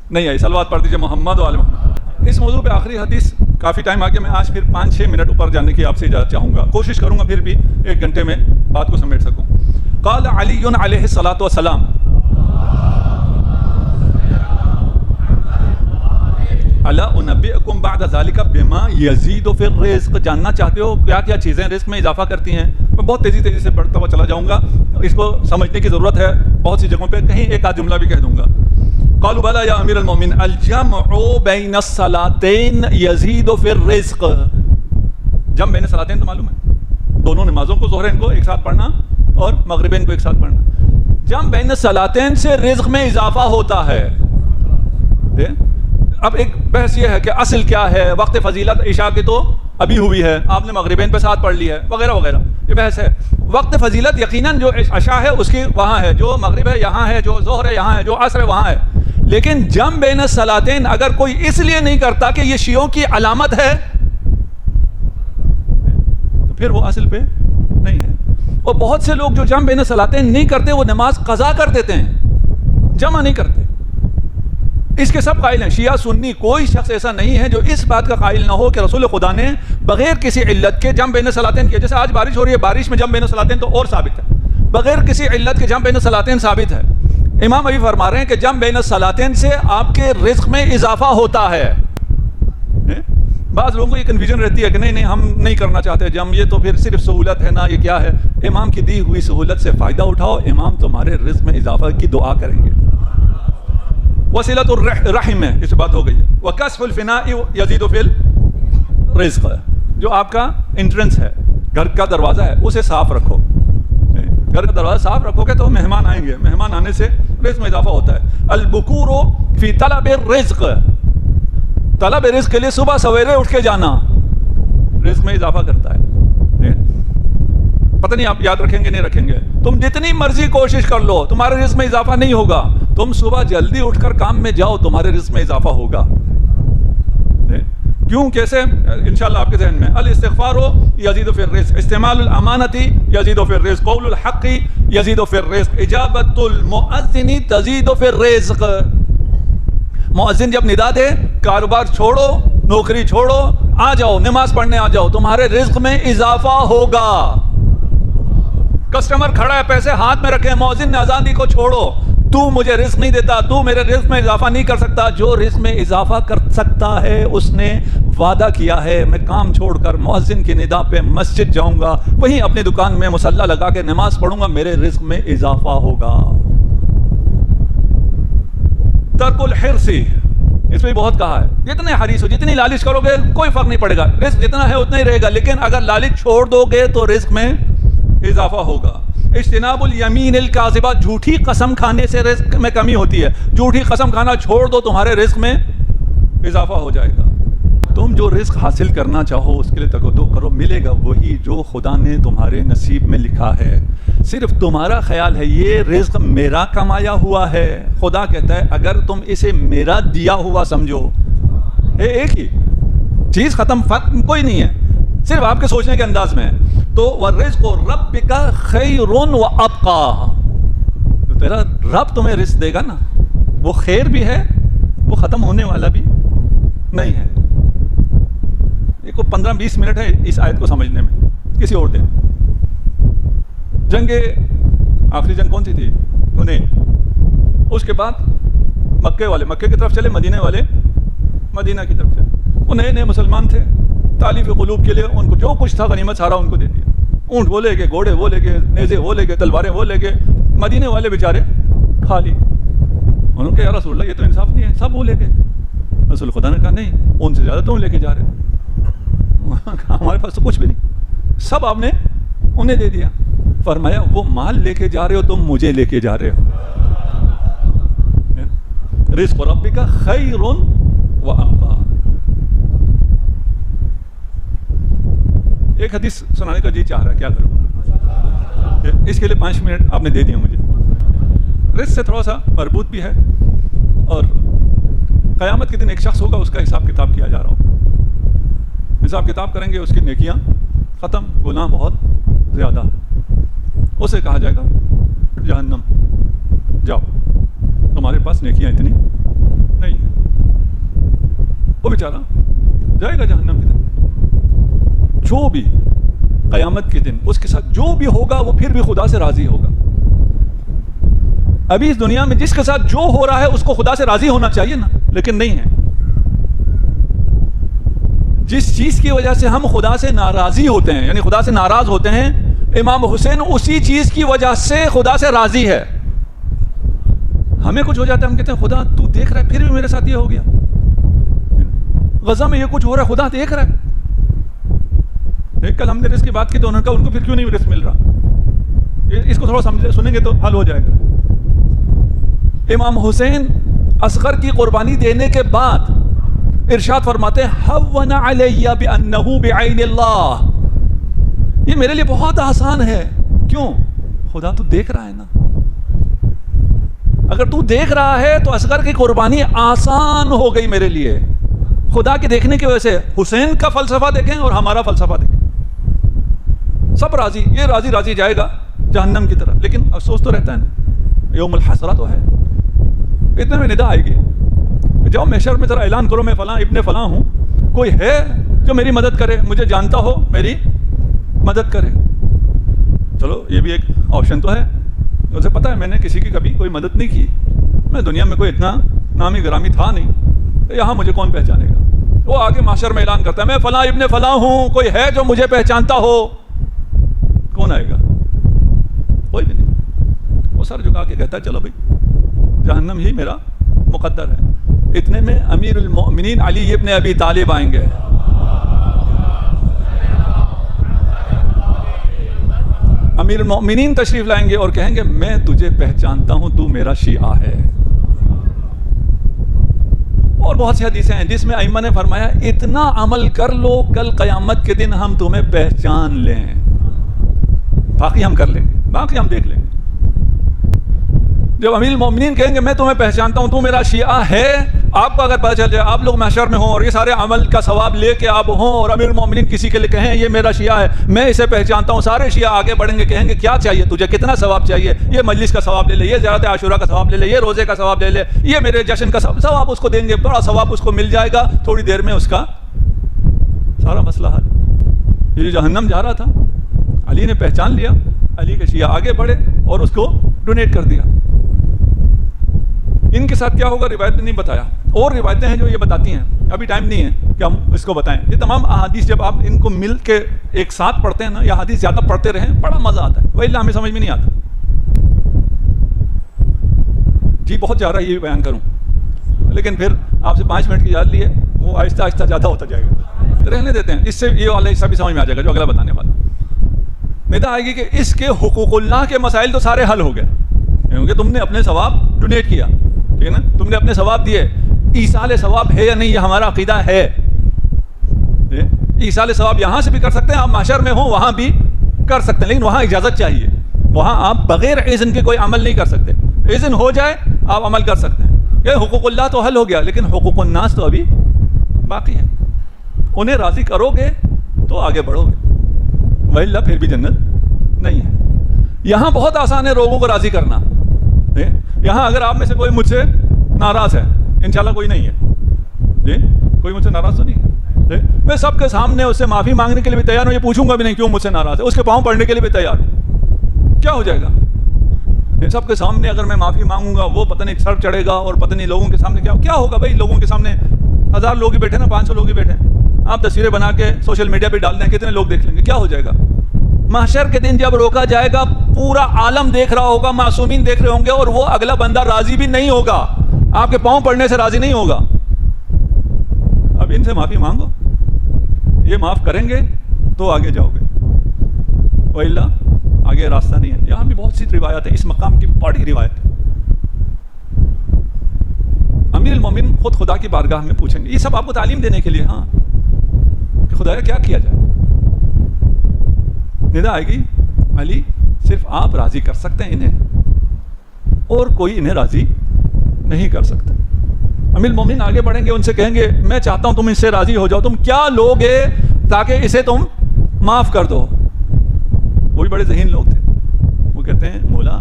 نہیں آئی؟ صلوات پڑھ دیجیے محمد و آل محمد. اس موضوع پہ آخری حدیث, کافی ٹائم آ گیا, میں آج پھر 5-6 منٹ اوپر جانے کی آپ سے اجازت چاہوں گا, کوشش کروں گا پھر بھی 1 گھنٹے میں بات کو سمیٹ سکوں. قال علی علیہ الصلوۃ والسلام, الا انبئکم بعد ذلک بما یزید فی الرزق. جاننا چاہتے ہو کیا کیا چیزیں رزق میں اضافہ کرتی ہیں؟ میں بہت تیزی سے پڑھتا ہوا چلا جاؤں گا, اس کو سمجھنے کی ضرورت ہے. بہت سی جگہوں پہ کہیں ایک آدھ جملہ بھی کہہ دوں گا. قالوا بلا یا امیر المومنین الجمع بین الصلاتین یزید فی الرزق. جمع بین الصلاتین تو معلوم ہے, دونوں نمازوں کو, ظہرین کو ایک ساتھ پڑھنا اور مغربین کو ایک ساتھ پڑھنا. جمع بین الصلاتین سے رزق میں اضافہ ہوتا ہے. اب ایک بحث یہ ہے کہ اصل کیا ہے, وقت فضیلت عشاء کی تو ابھی ہوئی ہے, آپ نے مغربین پہ ساتھ پڑھ لی ہے, وغیرہ وغیرہ, یہ بحث ہے. وقت فضیلت یقیناً جو عشاء ہے اس کی وہاں ہے, جو مغرب ہے یہاں ہے, جو ظہر ہے یہاں ہے, جو عصر ہے وہاں ہے. لیکن جمع بین الصلاتین اگر کوئی اس لیے نہیں کرتا کہ یہ شیعوں کی علامت ہے تو پھر وہ اصل پہ نہیں ہے. اور بہت سے لوگ جو جمع بین صلاتین نہیں کرتے وہ نماز قضا کر دیتے ہیں، جمع نہیں کرتے. اس کے سب قائل ہیں، شیعہ سنی، کوئی شخص ایسا نہیں ہے جو اس بات کا قائل نہ ہو کہ رسول خدا نے بغیر کسی علت کے جمع بین صلاتین کیا. جیسے آج بارش ہو رہی ہے، بارش میں جمع بین صلاتین تو اور ثابت ہے، بغیر کسی علت کے جمع بین صلاتین ثابت ہے. امام ابھی فرما رہے ہیں کہ جمع بین صلاتین سے آپ کے رزق میں اضافہ ہوتا ہے. بعض لوگوں کو یہ کنفیوژن رہتی ہے کہ نہیں ہم نہیں کرنا چاہتے جمع، یہ تو پھر صرف سہولت ہے نا، یہ کیا ہے. امام کی دی ہوئی سہولت سے فائدہ اٹھاؤ، امام تمہارے رزق میں اضافہ کی دعا کریں گے. وصلۃ الرحم ہے، اس بات ہو گئی ہے. وکسف الفناء یزید فی الرزق، جو آپ کا انٹرنس ہے، گھر کا دروازہ ہے، اسے صاف رکھو. گھر کا دروازہ صاف رکھو گے تو مہمان آئیں گے، مہمان آنے سے رزق میں اضافہ ہوتا ہے. البکور فی طلب الرزق، طلب رزق کے لیے صبح سویرے اٹھ کے جانا رزق میں اضافہ کرتا ہے. پتہ نہیں آپ یاد رکھیں گے نہیں رکھیں گے، تم جتنی مرضی کوشش کر لو تمہارے رزق میں اضافہ نہیں ہوگا. تم صبح جلدی اٹھ کر کام میں جاؤ، تمہارے رزق میں اضافہ ہوگا. کیوں کیسے؟ انشاءاللہ آپ کے ذہن میں الاستغفار یزید فی الرزق، استعمال الامانۃ یزید فی الرزق، قول الحق یزید فی الرزق، اجابت المؤذن تزید فی الرزق. مؤذن جب ندا دے کاروبار چھوڑو، نوکری چھوڑو، آ جاؤ نماز پڑھنے آ جاؤ، تمہارے رزق میں اضافہ ہوگا. کسٹمر کھڑا ہے پیسے ہاتھ میں رکھے، مؤذن نے اذان دی کو چھوڑو، تو مجھے رزق نہیں دیتا، تو میرے رزق میں اضافہ نہیں کر سکتا. جو رزق میں اضافہ کر سکتا ہے اس نے وعدہ کیا ہے میں کام چھوڑ کر مؤذن کی ندا پہ مسجد جاؤں گا، وہیں اپنی دکان میں مصلی لگا کے نماز پڑھوں گا، میرے رزق میں اضافہ ہوگا. ترک الحرص، اس میں بہت کہا ہے، جتنے حریص ہو، جتنی لالچ کرو گے کوئی فرق نہیں پڑے گا، رزق جتنا ہے اتنا ہی رہے گا. لیکن اگر لالچ چھوڑ دو گے تو رزق میں اضافہ ہوگا. اجتناب الیمین الکاذبہ، جھوٹی قسم کھانے سے رزق میں کمی ہوتی ہے. جھوٹی قسم کھانا چھوڑ دو، تمہارے رزق میں اضافہ ہو جائے گا. تم جو رزق حاصل کرنا چاہو اس کے لیے تقدم کرو، ملے گا وہی جو خدا نے تمہارے نصیب میں لکھا ہے. صرف تمہارا خیال ہے یہ رزق میرا کمایا ہوا ہے. خدا کہتا ہے اگر تم اسے میرا دیا ہوا سمجھو، ایک ہی چیز، ختم، فرق کوئی نہیں ہے، صرف آپ کے سوچنے کے انداز میں ہے. تو وَالرِّزْقُ رَبِّكَ خَيْرٌ وَأَبْقَىٰ، تیرا رب تمہیں رزق دے گا نا، وہ خیر بھی ہے، وہ ختم ہونے والا بھی نہیں ہے. ایک 15-20 منٹ ہے اس آیت کو سمجھنے میں، کسی اور دن. آخری جنگ کون سی تھی؟ حنین. اس کے بعد مکے والے مکے کی طرف چلے، مدینے والے مدینہ کی طرف چلے. وہ نئے مسلمان تھے، تالیف قلوب کے لیے ان کو جو کچھ تھا غنیمت سارا ان کو دے دیا. اونٹ وہ لے گئے، گھوڑے وہ لے گئے، نیزے وہ لے گئے، تلواریں وہ لے گئے. مدینے والے بیچارے خالی. انہوں نے کہا یا رسول اللہ یہ تو انصاف نہیں ہے، سب وہ لے گئے. رسول خدا نے کہا نہیں، ان سے زیادہ تم لے کے جا رہے ہو، ہمارے پاس تو کچھ بھی نہیں، سب آپ نے انہیں دے دیا. فرمایا وہ مال لے کے جا رہے ہو تم مجھے لے کے جا رہے ہو. رزق ربک خیر وابقیٰ. ایک حدیث سنانے کا جی چاہ رہا ہے، کیا کروں؟ اس کے لیے 5 منٹ آپ نے دے دیا مجھے. رزق سے تھوڑا سا مربوط بھی ہے، اور قیامت کے دن ایک شخص ہوگا، اس کا حساب کتاب کیا جا رہا ہوگا. حساب کتاب کریں گے، اس کی نیکیاں ختم، گناہ بہت زیادہ. اسے کہا جائے گا جہنم جاؤ، تمہارے پاس نیکیاں اتنی نہیں ہیں. وہ بیچارہ جائے گا جہنم کی طرف. جو بھی قیامت کے دن اس کے ساتھ جو بھی ہوگا وہ پھر بھی خدا سے راضی ہوگا. ابھی اس دنیا میں جس کے ساتھ جو ہو رہا ہے اس کو خدا سے راضی ہونا چاہیے نا، لیکن نہیں ہے. جس چیز کی وجہ سے ہم خدا سے ناراضی ہوتے ہیں، یعنی خدا سے ناراض ہوتے ہیں، امام حسین اسی چیز کی وجہ سے خدا سے راضی ہے. ہمیں کچھ ہو جاتا ہے، ہم کہتے ہیں خدا تو دیکھ رہا ہے، پھر بھی میرے ساتھ یہ ہو گیا. غزہ میں یہ کچھ ہو رہا ہے، خدا دیکھ رہا ہے. کل ہم نے رزق کی بات کی تو انہوں نے کہا ان کو پھر کیوں نہیں رزق مل رہا. اس کو تھوڑا سنیں گے تو حل ہو جائے گا. امام حسین اصغر کی قربانی دینے کے بعد ارشاد فرماتے ہیں ہون علی بانہ بعین اللہ، یہ میرے لیے بہت آسان ہے. کیوں؟ خدا تو دیکھ رہا ہے نا. اگر تو دیکھ رہا ہے تو اصغر کی قربانی آسان ہو گئی میرے لیے. خدا کے دیکھنے کی وجہ سے حسین کا فلسفہ دیکھیں اور ہمارا فلسفہ دیکھیں. سب راضی، یہ راضی راضی جائے گا جہنم کی طرف، لیکن افسوس تو رہتا ہے نا، یوم الحسرہ تو ہے۔ اتنے میں ندا آئے گی، جاؤ محشر میں ذرا اعلان کرو میں فلاں ابن فلاں ہوں، کوئی ہے جو میری مدد کرے، مجھے جانتا ہو میری مدد کرے۔ چلو یہ بھی ایک آپشن تو ہے، اسے پتہ ہے میں نے کسی کی کبھی کوئی مدد نہیں کی، میں دنیا میں کوئی اتنا نامی گرامی تھا نہیں، تو یہاں مجھے کون پہچانے گا۔ وہ آگے محشر میں اعلان کرتا ہے میں فلاں ابن فلاں ہوں، کوئی ہے جو مجھے پہچانتا ہو، کون آئے گا؟ کوئی بھی نہیں۔ وہ سر جھکا کے کہتا ہے چلو بھائی جہنم ہی میرا مقدر ہے۔ اتنے میں امیر المؤمنین علی ابن ابی طالب آئیں گے، امیر المؤمنین تشریف لائیں گے اور کہیں گے میں تجھے پہچانتا ہوں، تو میرا شیعہ ہے۔ اور بہت سی حدیثیں ہیں جس میں ائمہ نے فرمایا اتنا عمل کر لو کل قیامت کے دن ہم تمہیں پہچان لیں، باقی ہم کر لیں گے، باقی ہم دیکھ لیں گے۔ جب امیر المومنین کہیں گے میں تمہیں پہچانتا ہوں، تو میرا شیعہ ہے، آپ کو اگر پتہ چل جائے آپ لوگ محشر میں ہوں اور یہ سارے عمل کا ثواب لے کے آپ ہوں اور امیر المومنین کسی کے لیے کہیں یہ میرا شیعہ ہے، میں اسے پہچانتا ہوں، سارے شیعہ آگے بڑھیں گے، کہیں گے کیا چاہیے تجھے، کتنا ثواب چاہیے، یہ مجلس کا ثواب لے لے، یہ زیارت عاشورہ کا ثواب لے لے، یہ روزے کا ثواب لے لے، یہ میرے جشن کا ثواب اس کو دیں گے، بڑا ثواب اس کو مل جائے گا، تھوڑی دیر میں اس کا سارا مسئلہ حل۔ یہ جہنم جا رہا تھا، علی نے پہچان لیا، علی کے شیعہ آگے بڑھے اور اس کو ڈونیٹ کر دیا۔ ان کے ساتھ کیا ہوگا روایت نے نہیں بتایا، اور روایتیں ہیں جو یہ بتاتی ہیں، ابھی ٹائم نہیں ہے کہ ہم اس کو بتائیں۔ یہ تمام احادیث جب آپ ان کو مل کے ایک ساتھ پڑھتے ہیں نا، یہ احادیث زیادہ پڑھتے رہیں بڑا مزہ آتا ہے، وإلا ہمیں سمجھ میں نہیں آتا۔ جی بہت جا رہا ہے یہ بیان کروں، لیکن پھر آپ سے 5 منٹ کی یاد لی ہے، وہ آہستہ آہستہ زیادہ ہوتا جائے گا، رہنے دیتے ہیں، اس سے یہ والا حصہ بھی سمجھ میں آ جائے گا جو اگلا بتانے والا۔ ندا آئے گی کہ اس کے حقوق اللہ کے مسائل تو سارے حل ہو گئے، کیونکہ تم نے اپنے ثواب ڈونیٹ کیا، ٹھیک ہے نا، تم نے اپنے ثواب دیے۔ ایصال ثواب ہے یا نہیں یہ ہمارا عقیدہ ہے، ایصال ثواب یہاں سے بھی کر سکتے ہیں، آپ محشر میں ہوں وہاں بھی کر سکتے ہیں، لیکن وہاں اجازت چاہیے، وہاں آپ بغیر اذن کے کوئی عمل نہیں کر سکتے، اذن ہو جائے آپ عمل کر سکتے ہیں۔ یہ حقوق اللہ تو حل ہو گیا، لیکن حقوق الناس تو ابھی باقی ہے، انہیں راضی کرو گے تو آگے بڑھو گے، وإلا پھر بھی جنت نہیں ہے۔ یہاں بہت آسان ہے لوگوں کو راضی کرنا، یہاں اگر آپ میں سے کوئی مجھ سے ناراض ہے، انشاءاللہ کوئی نہیں ہے جی، کوئی مجھ سے ناراض تو نہیں ہے، میں سب کے سامنے اس سے معافی مانگنے کے لیے بھی تیار ہوں، یہ پوچھوں گا بھی نہیں کیوں مجھ سے ناراض ہے، اس کے پاؤں پڑنے کے لیے بھی تیار ہوں، کیا ہو جائے گا؟ سب کے سامنے اگر میں معافی مانگوں گا وہ پتہ نہیں سر چڑھے گا، اور پتہ نہیں لوگوں کے سامنے کیا ہوگا۔ بھائی لوگوں کے سامنے 1000 لوگ ہی بیٹھے نا، 500 لوگ ہی بیٹھے، آپ تصویریں بنا کے سوشل میڈیا پہ ڈال دیں، کتنے لوگ دیکھ لیں گے، کیا ہو جائے گا؟ محشر کے دن جب روکا جائے گا پورا عالم دیکھ رہا ہوگا، معصومین دیکھ رہے ہوں گے، اور وہ اگلا بندہ راضی بھی نہیں ہوگا، آپ کے پاؤں پڑنے سے راضی نہیں ہوگا۔ اب ان سے معافی مانگو، یہ معاف کریں گے تو آگے جاؤ گے، وإلا آگے راستہ نہیں ہے۔ یہاں بھی بہت سی روایت ہے، اس مقام کی بڑی روایت ہے۔ امیر المومنین خود خدا کی بارگاہ میں پوچھیں گے، یہ سب آپ کو تعلیم دینے کے لیے، ہاں کہ خدایا کیا کیا جائے۔ ندا آئے گی علی صرف آپ راضی کر سکتے ہیں انہیں، اور کوئی انہیں راضی نہیں کر سکتا۔ امیر المومنین آگے بڑھیں گے، ان سے کہیں گے میں چاہتا ہوں تم اس سے راضی ہو جاؤ، تم کیا لوگے تاکہ اسے تم معاف کر دو۔ وہ بھی بڑے ذہین لوگ تھے، وہ کہتے ہیں مولا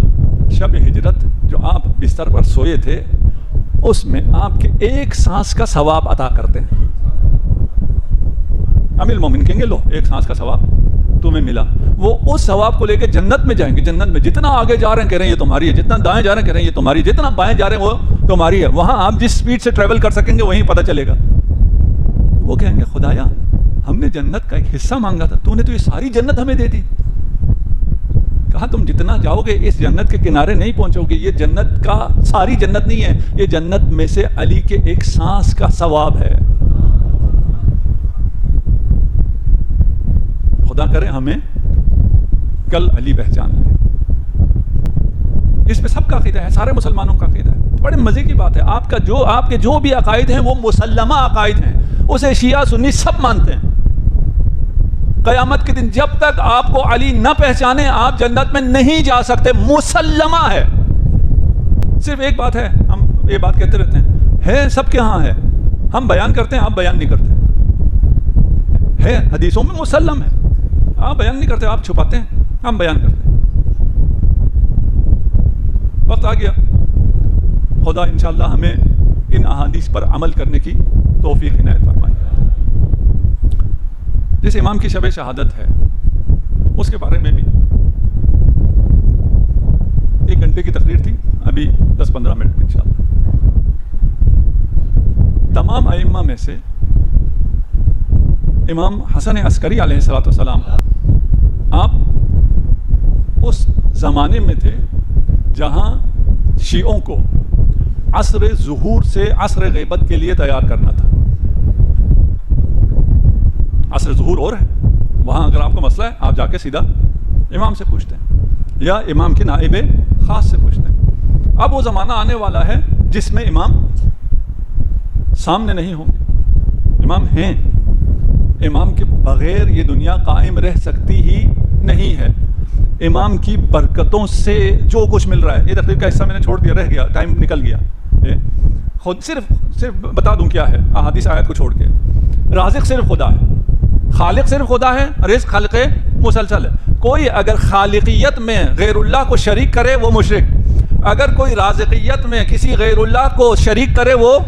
شب ہجرت جو آپ بستر پر سوئے تھے اس میں آپ کے ایک سانس کا ثواب عطا کرتے ہیں۔ امیر المومنین کہیں گے لو ایک سانس کا ثواب تمہیں ملا، وہ اس ثواب کو لے کے جنت میں جائیں گے، جنت میں جتنا آگے جا رہے ہیں کہہ رہے ہیں یہ تمہاری ہے، جتنا دائیں جا رہے ہیں کہہ رہے ہیں یہ تمہاری ہے، جتنا بائیں جا رہے ہیں وہ تمہاری ہے، وہاں آپ جس سپیڈ سے ٹریول کر سکیں گے وہیں پتہ چلے گا۔ وہ کہیں گے خدایا ہم نے جنت کا ایک حصہ مانگا تھا، تو نے تو یہ ساری جنت ہمیں دے دی۔ کہا تم جتنا جاؤ گے اس جنت کے کنارے نہیں پہنچو گے، یہ جنت کا ساری جنت نہیں ہے، یہ جنت میں سے علی کے ایک سانس کا ثواب ہے۔ خدا کرے ہمیں کل علی پہچان لیں۔ اس میں سب کا عقیدہ ہے، سارے مسلمانوں کا عقیدہ ہے۔ بڑے مزے کی بات ہے، آپ کے جو بھی عقائد ہیں وہ مسلمہ عقائد ہیں، اسے شیعہ سنی سب مانتے ہیں۔ قیامت کے دن جب تک آپ کو علی نہ پہچانے آپ جنت میں نہیں جا سکتے، مسلمہ ہے۔ صرف ایک بات ہے، ہم یہ بات کہتے رہتے ہیں، ہے سب کے ہاں ہے، ہم بیان کرتے ہیں آپ بیان نہیں کرتے، ہے حدیثوں میں مسلم ہے، آپ بیان نہیں کرتے, آپ چھپاتے ہیں, ہم بیان کرتے ہیں. وقت آ گیا, خدا انشاءاللہ ہمیں ان احادیث پر عمل کرنے کی توفیق عنایت فرمائے. جس امام کی شب شہادت ہے اس کے بارے میں بھی 1 گھنٹے کی تقریر تھی, ابھی 10-15 منٹ میں انشاءاللہ. تمام ائمہ میں سے امام حسن عسکری علیہ السلام آپ اس زمانے میں تھے جہاں شیعوں کو عصر ظہور سے عصر غیبت کے لیے تیار کرنا تھا. عصر ظہور اور ہے, وہاں اگر آپ کو مسئلہ ہے آپ جا کے سیدھا امام سے پوچھتے ہیں یا امام کے نائب خاص سے پوچھتے ہیں. اب وہ زمانہ آنے والا ہے جس میں امام سامنے نہیں ہوں گے, امام ہیں. امام کے بغیر یہ دنیا قائم رہ سکتی ہی نہیں ہے. امام کی برکتوں سے جو کچھ مل رہا ہے, یہ تقریر کا حصہ میں نے چھوڑ دیا, رہ گیا, ٹائم نکل گیا. خود صرف بتا دوں کیا ہے احادیث آیت کو چھوڑ کے. رازق صرف خدا ہے, خالق صرف خدا ہے, رزق خلق مسلسل ہے. کوئی اگر خالقیت میں غیر اللہ کو شریک کرے وہ مشرک, اگر کوئی رازقیت میں کسی غیر اللہ کو شریک کرے وہ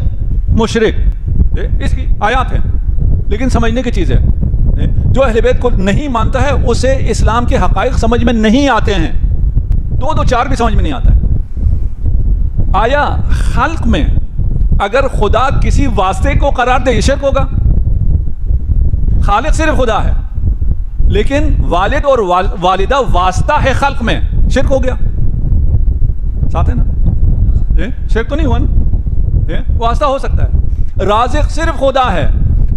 مشرک. اس کی آیات ہیں لیکن سمجھنے کی چیز ہے. جو اہل بیت کو نہیں مانتا ہے اسے اسلام کے حقائق سمجھ میں نہیں آتے ہیں, 2-4 بھی سمجھ میں نہیں آتا ہے. آیا خلق میں اگر خدا کسی واسطے کو قرار دے یہ شرک ہوگا؟ خالق صرف خدا ہے لیکن والد اور والدہ واسطہ ہے خلق میں, شرک ہو گیا. ساتھ ہے نا, شرک تو نہیں ہوا نا, واسطہ ہو سکتا ہے. رازق صرف خدا ہے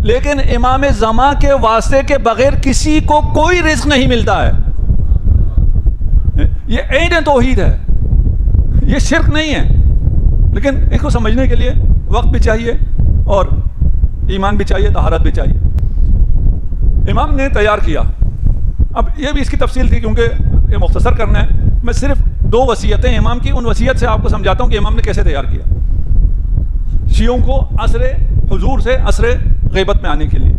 لیکن امام زمان کے واسطے کے بغیر کسی کو کوئی رزق نہیں ملتا ہے. یہ عین توحید ہے, یہ شرک نہیں ہے. لیکن اس کو سمجھنے کے لیے وقت بھی چاہیے اور ایمان بھی چاہیے, طہارت بھی چاہیے. امام نے تیار کیا. اب یہ بھی اس کی تفصیل تھی کیونکہ یہ مختصر کرنا ہے. میں صرف 2 وصیتیں امام کی, ان وصیت سے آپ کو سمجھاتا ہوں کہ امام نے کیسے تیار کیا شیعوں کو عصر حضور سے عصر غیبت میں آنے کے لیے.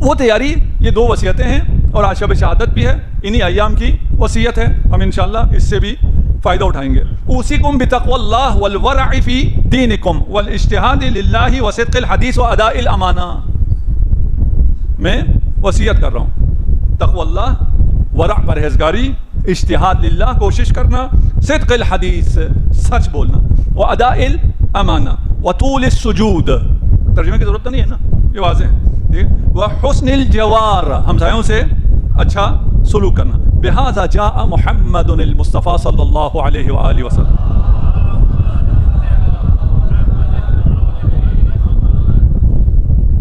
وہ تیاری یہ 2 وصیتیں ہیں اور آج شب شہادت بھی ہے, انہی ایام کی وصیت ہے. ہم انشاءاللہ اس سے بھی فائدہ اٹھائیں گے. اوصیکم بتقوی اللہ والورع فی دینکم والاجتہاد للہ وصدق الحدیث واداء الامانہ. میں وصیت کر رہا ہوں تقوی اللہ, ورع پرہیزگاری, اجتہاد للہ کوشش کرنا, صدق الحدیث سچ بولنا, واداء الامانہ, وطول السجود ترجمے کی ضرورت تو نہیں ہے نا, یہ واضح ہے. وحسن الجوار ہمسایوں سے اچھا سلوک کرنا. بہذا جاء محمد المصطفیٰ صلی اللہ علیہ وآلہ وسلم.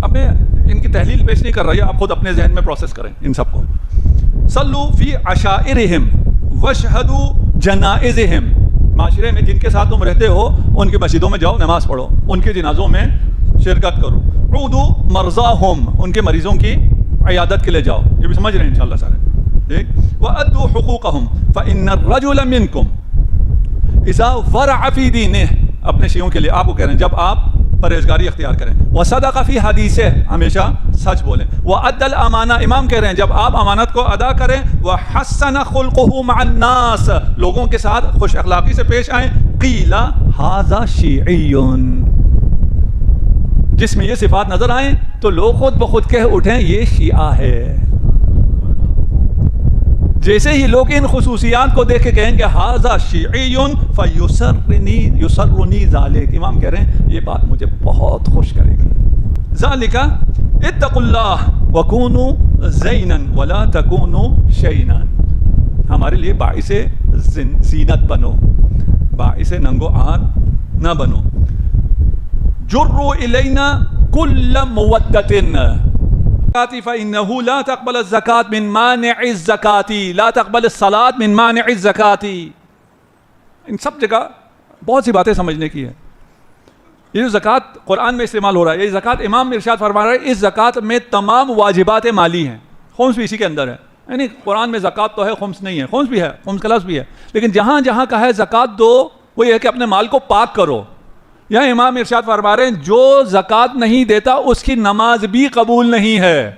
اب میں ان کی تحلیل پیش نہیں کر رہا, آپ خود اپنے ذہن میں پروسیس کریں ان سب کو. صلو فی عشائرہم واشہدوا جنائزہم. معاشرے میں جن کے ساتھ تم رہتے ہو ان کی مسجدوں میں جاؤ, نماز پڑھو, ان کے جنازوں میں شرکت کرو. عودوا مرضاہم, ان کے مریضوں کی عیادت کے لیے جاؤ. یہ بھی سمجھ رہے ہیں انشاءاللہ سارے, ٹھیک. وَأَدُّوا حُقُوقَهُمْ فَإِنَّ الرَّجُلَ مِنْكُمْ إِذَا وَرَعَ فِي دِينِهِ. اپنے شیعوں کے لیے آپ کو کہہ رہے ہیں جب آپ پرہیزگاری اختیار کریں. وَصَدَقَ فِي حَدِيثِهِ, ہمیشہ سچ بولیں. وَأَدَّى الْأَمَانَةَ, امام کہہ رہے ہیں جب آپ امانت کو ادا کریں. وَحَسَّنَ خُلْقُهُ مَعَ النَّاسِ, لوگوں کے ساتھ خوش اخلاقی سے پیش آئیں. قِيلَ هَذَا شِيعِيٌّ, جس میں یہ صفات نظر آئیں تو لوگ خود بخود کہہ اٹھیں یہ شیعہ ہے. جیسے ہی لوگ ان خصوصیات کو دیکھ کے کہیں گے ھذا شیعی یسرنی ذالک, امام کہہ رہے ہیں یہ بات مجھے بہت خوش کرے گی. ذالک اتقوا اللہ وکونوا زینا ولا تکونوا شینا, ہمارے لیے باعث زینت بنو, باعث ننگو آر نہ بنو. جروا الینا کل مودۃ فإنه لا تقبل الزکاة من مانع الزکاة, لا تقبل الصلاة من مانع الزکاة. ان سب جگہ بہت سی باتیں سمجھنے کی ہے. یہ جو زکوٰۃ قرآن میں استعمال ہو رہا ہے, یہ زکوٰۃ امام ارشاد فرما رہا ہے اس زکوٰۃ میں تمام واجبات مالی ہیں. خمس بھی اسی کے اندر ہے, یعنی قرآن میں زکوٰۃ تو ہے خمس نہیں ہے, خمس بھی ہے, خمس کا لفظ بھی ہے, لیکن جہاں جہاں کا ہے زکوٰۃ دو وہ یہ ہے کہ اپنے مال کو پاک کرو. یہاں امام ارشاد فرما رہے ہیں جو زکوٰۃ نہیں دیتا اس کی نماز بھی قبول نہیں ہے.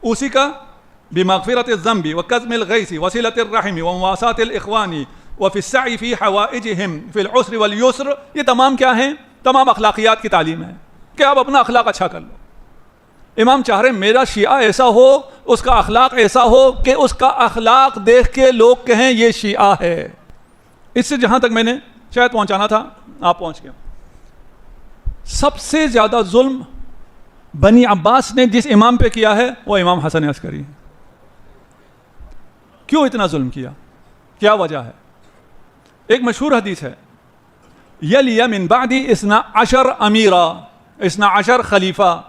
اسی کا بمغفرة الذنب وكظم الغيظ وصلة الرحم ومواساة الإخوان وفي السعي في حوائجهم في العسر واليسر. یہ تمام کیا ہیں؟ تمام اخلاقیات کی تعلیم ہے کہ آپ اپنا اخلاق اچھا کر لو. امام چاہ رہے ہیں میرا شیعہ ایسا ہو، اس کا اخلاق ایسا ہو کہ اس کا اخلاق دیکھ کے لوگ کہیں یہ شیعہ ہے. اس سے جہاں تک میں نے شاید پہنچانا تھا آپ پہنچ گئے. سب سے زیادہ ظلم بنی عباس نے جس امام پہ کیا ہے وہ امام حسن عسکری ہے. کیوں اتنا ظلم کیا؟ کیا وجہ ہے؟ ایک مشہور حدیث ہے، یلی من بعدی 12 امیرا، 12 خلیفہ،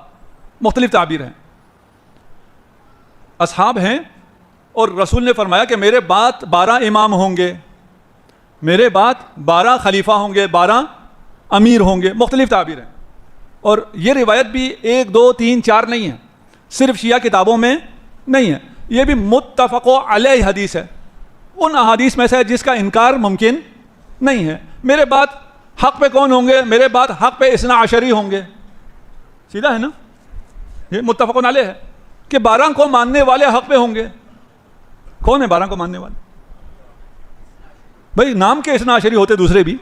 مختلف تعبیر ہیں، اصحاب ہیں، اور رسول نے فرمایا کہ میرے بعد 12 امام ہوں گے، میرے بعد 12 خلیفہ ہوں گے، 12 امیر ہوں گے، مختلف تعبیر ہیں. اور یہ روایت بھی 1 2 3 4 نہیں ہے، صرف شیعہ کتابوں میں نہیں ہے، یہ بھی متفق علیہ حدیث ہے، ان احادیث میں سے جس کا انکار ممکن نہیں ہے. میرے بعد حق پہ کون ہوں گے؟ میرے بعد حق پہ 12 ہوں گے. سیدھا ہے نا، یہ متفق علیہ ہے کہ 12 کو ماننے والے حق پہ ہوں گے. کون ہے 12 کو ماننے والے؟ بھائی نام کے 12 ہوتے دوسرے بھی،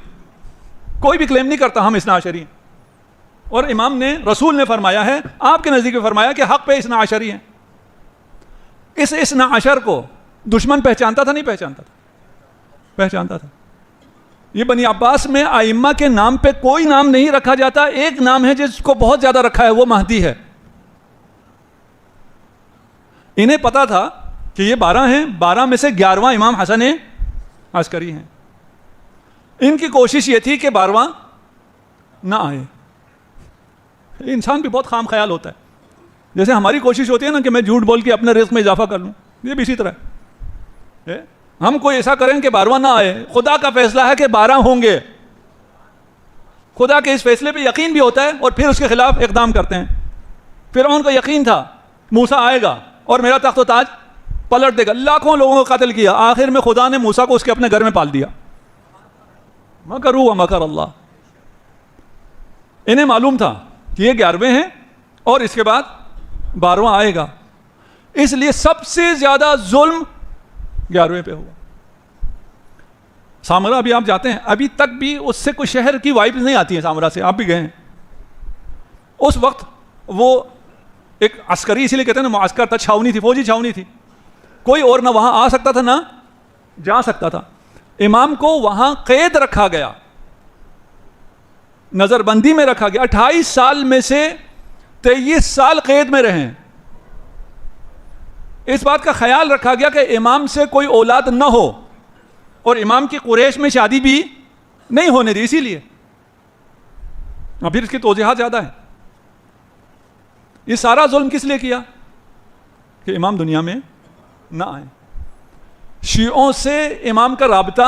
کوئی بھی کلیم نہیں کرتا ہم 12 ہیں. اور امام نے، رسول نے فرمایا ہے، آپ کے نزدیک میں فرمایا کہ حق پہ 12 ہیں. اس 12 کو دشمن پہچانتا تھا نہیں پہچانتا تھا؟ پہچانتا تھا. یہ بنی عباس میں ائمہ کے نام پہ کوئی نام نہیں رکھا جاتا، ایک نام ہے جس کو بہت زیادہ رکھا ہے، وہ مہدی ہے. انہیں پتا تھا کہ یہ 12 ہیں، 12 میں سے 11واں امام حسن عسکری ہیں. ان کی کوشش یہ تھی کہ 12واں نہ آئے. انسان بھی بہت خام خیال ہوتا ہے، جیسے ہماری کوشش ہوتی ہے نا کہ میں جھوٹ بول کے اپنے رزق میں اضافہ کر لوں، یہ بھی اسی طرح ہے. ہم کوئی ایسا کریں کہ 12واں نہ آئے، خدا کا فیصلہ ہے کہ 12 ہوں گے، خدا کے اس فیصلے پہ یقین بھی ہوتا ہے اور پھر اس کے خلاف اقدام کرتے ہیں. فرعون کو یقین تھا موسیٰ آئے گا اور میرا تخت و تاج پلٹ دے گا، لاکھوں لوگوں کو قتل کیا، آخر میں خدا نے موسیٰ کو اس کے اپنے گھر میں پال دیا. مکروا ومکر اللہ. انہیں معلوم تھا کہ یہ 11ویں ہیں اور اس کے بعد 12واں آئے گا، اس لیے سب سے زیادہ ظلم 11ویں پہ ہوا. سامرا بھی آپ جاتے ہیں، ابھی تک بھی اس سے کوئی شہر کی وائبز نہیں آتی ہیں. سامرا سے آپ بھی گئے ہیں. اس وقت وہ ایک عسکری، اسی لیے کہتے ہیں نا معسکر تھا، چھاونی تھی، فوجی چھاونی تھی. کوئی اور نہ وہاں آ سکتا تھا نہ جا سکتا تھا. امام کو وہاں قید رکھا گیا، نظر بندی میں رکھا گیا. 28 سال میں سے 23 سال قید میں رہے. اس بات کا خیال رکھا گیا کہ امام سے کوئی اولاد نہ ہو، اور امام کی قریش میں شادی بھی نہیں ہونے دی. اسی لیے اب پھر اس کی توضیحات زیادہ ہیں. یہ سارا ظلم کس لیے کیا؟ کہ امام دنیا میں نہ آئیں، شیعوں سے امام کا رابطہ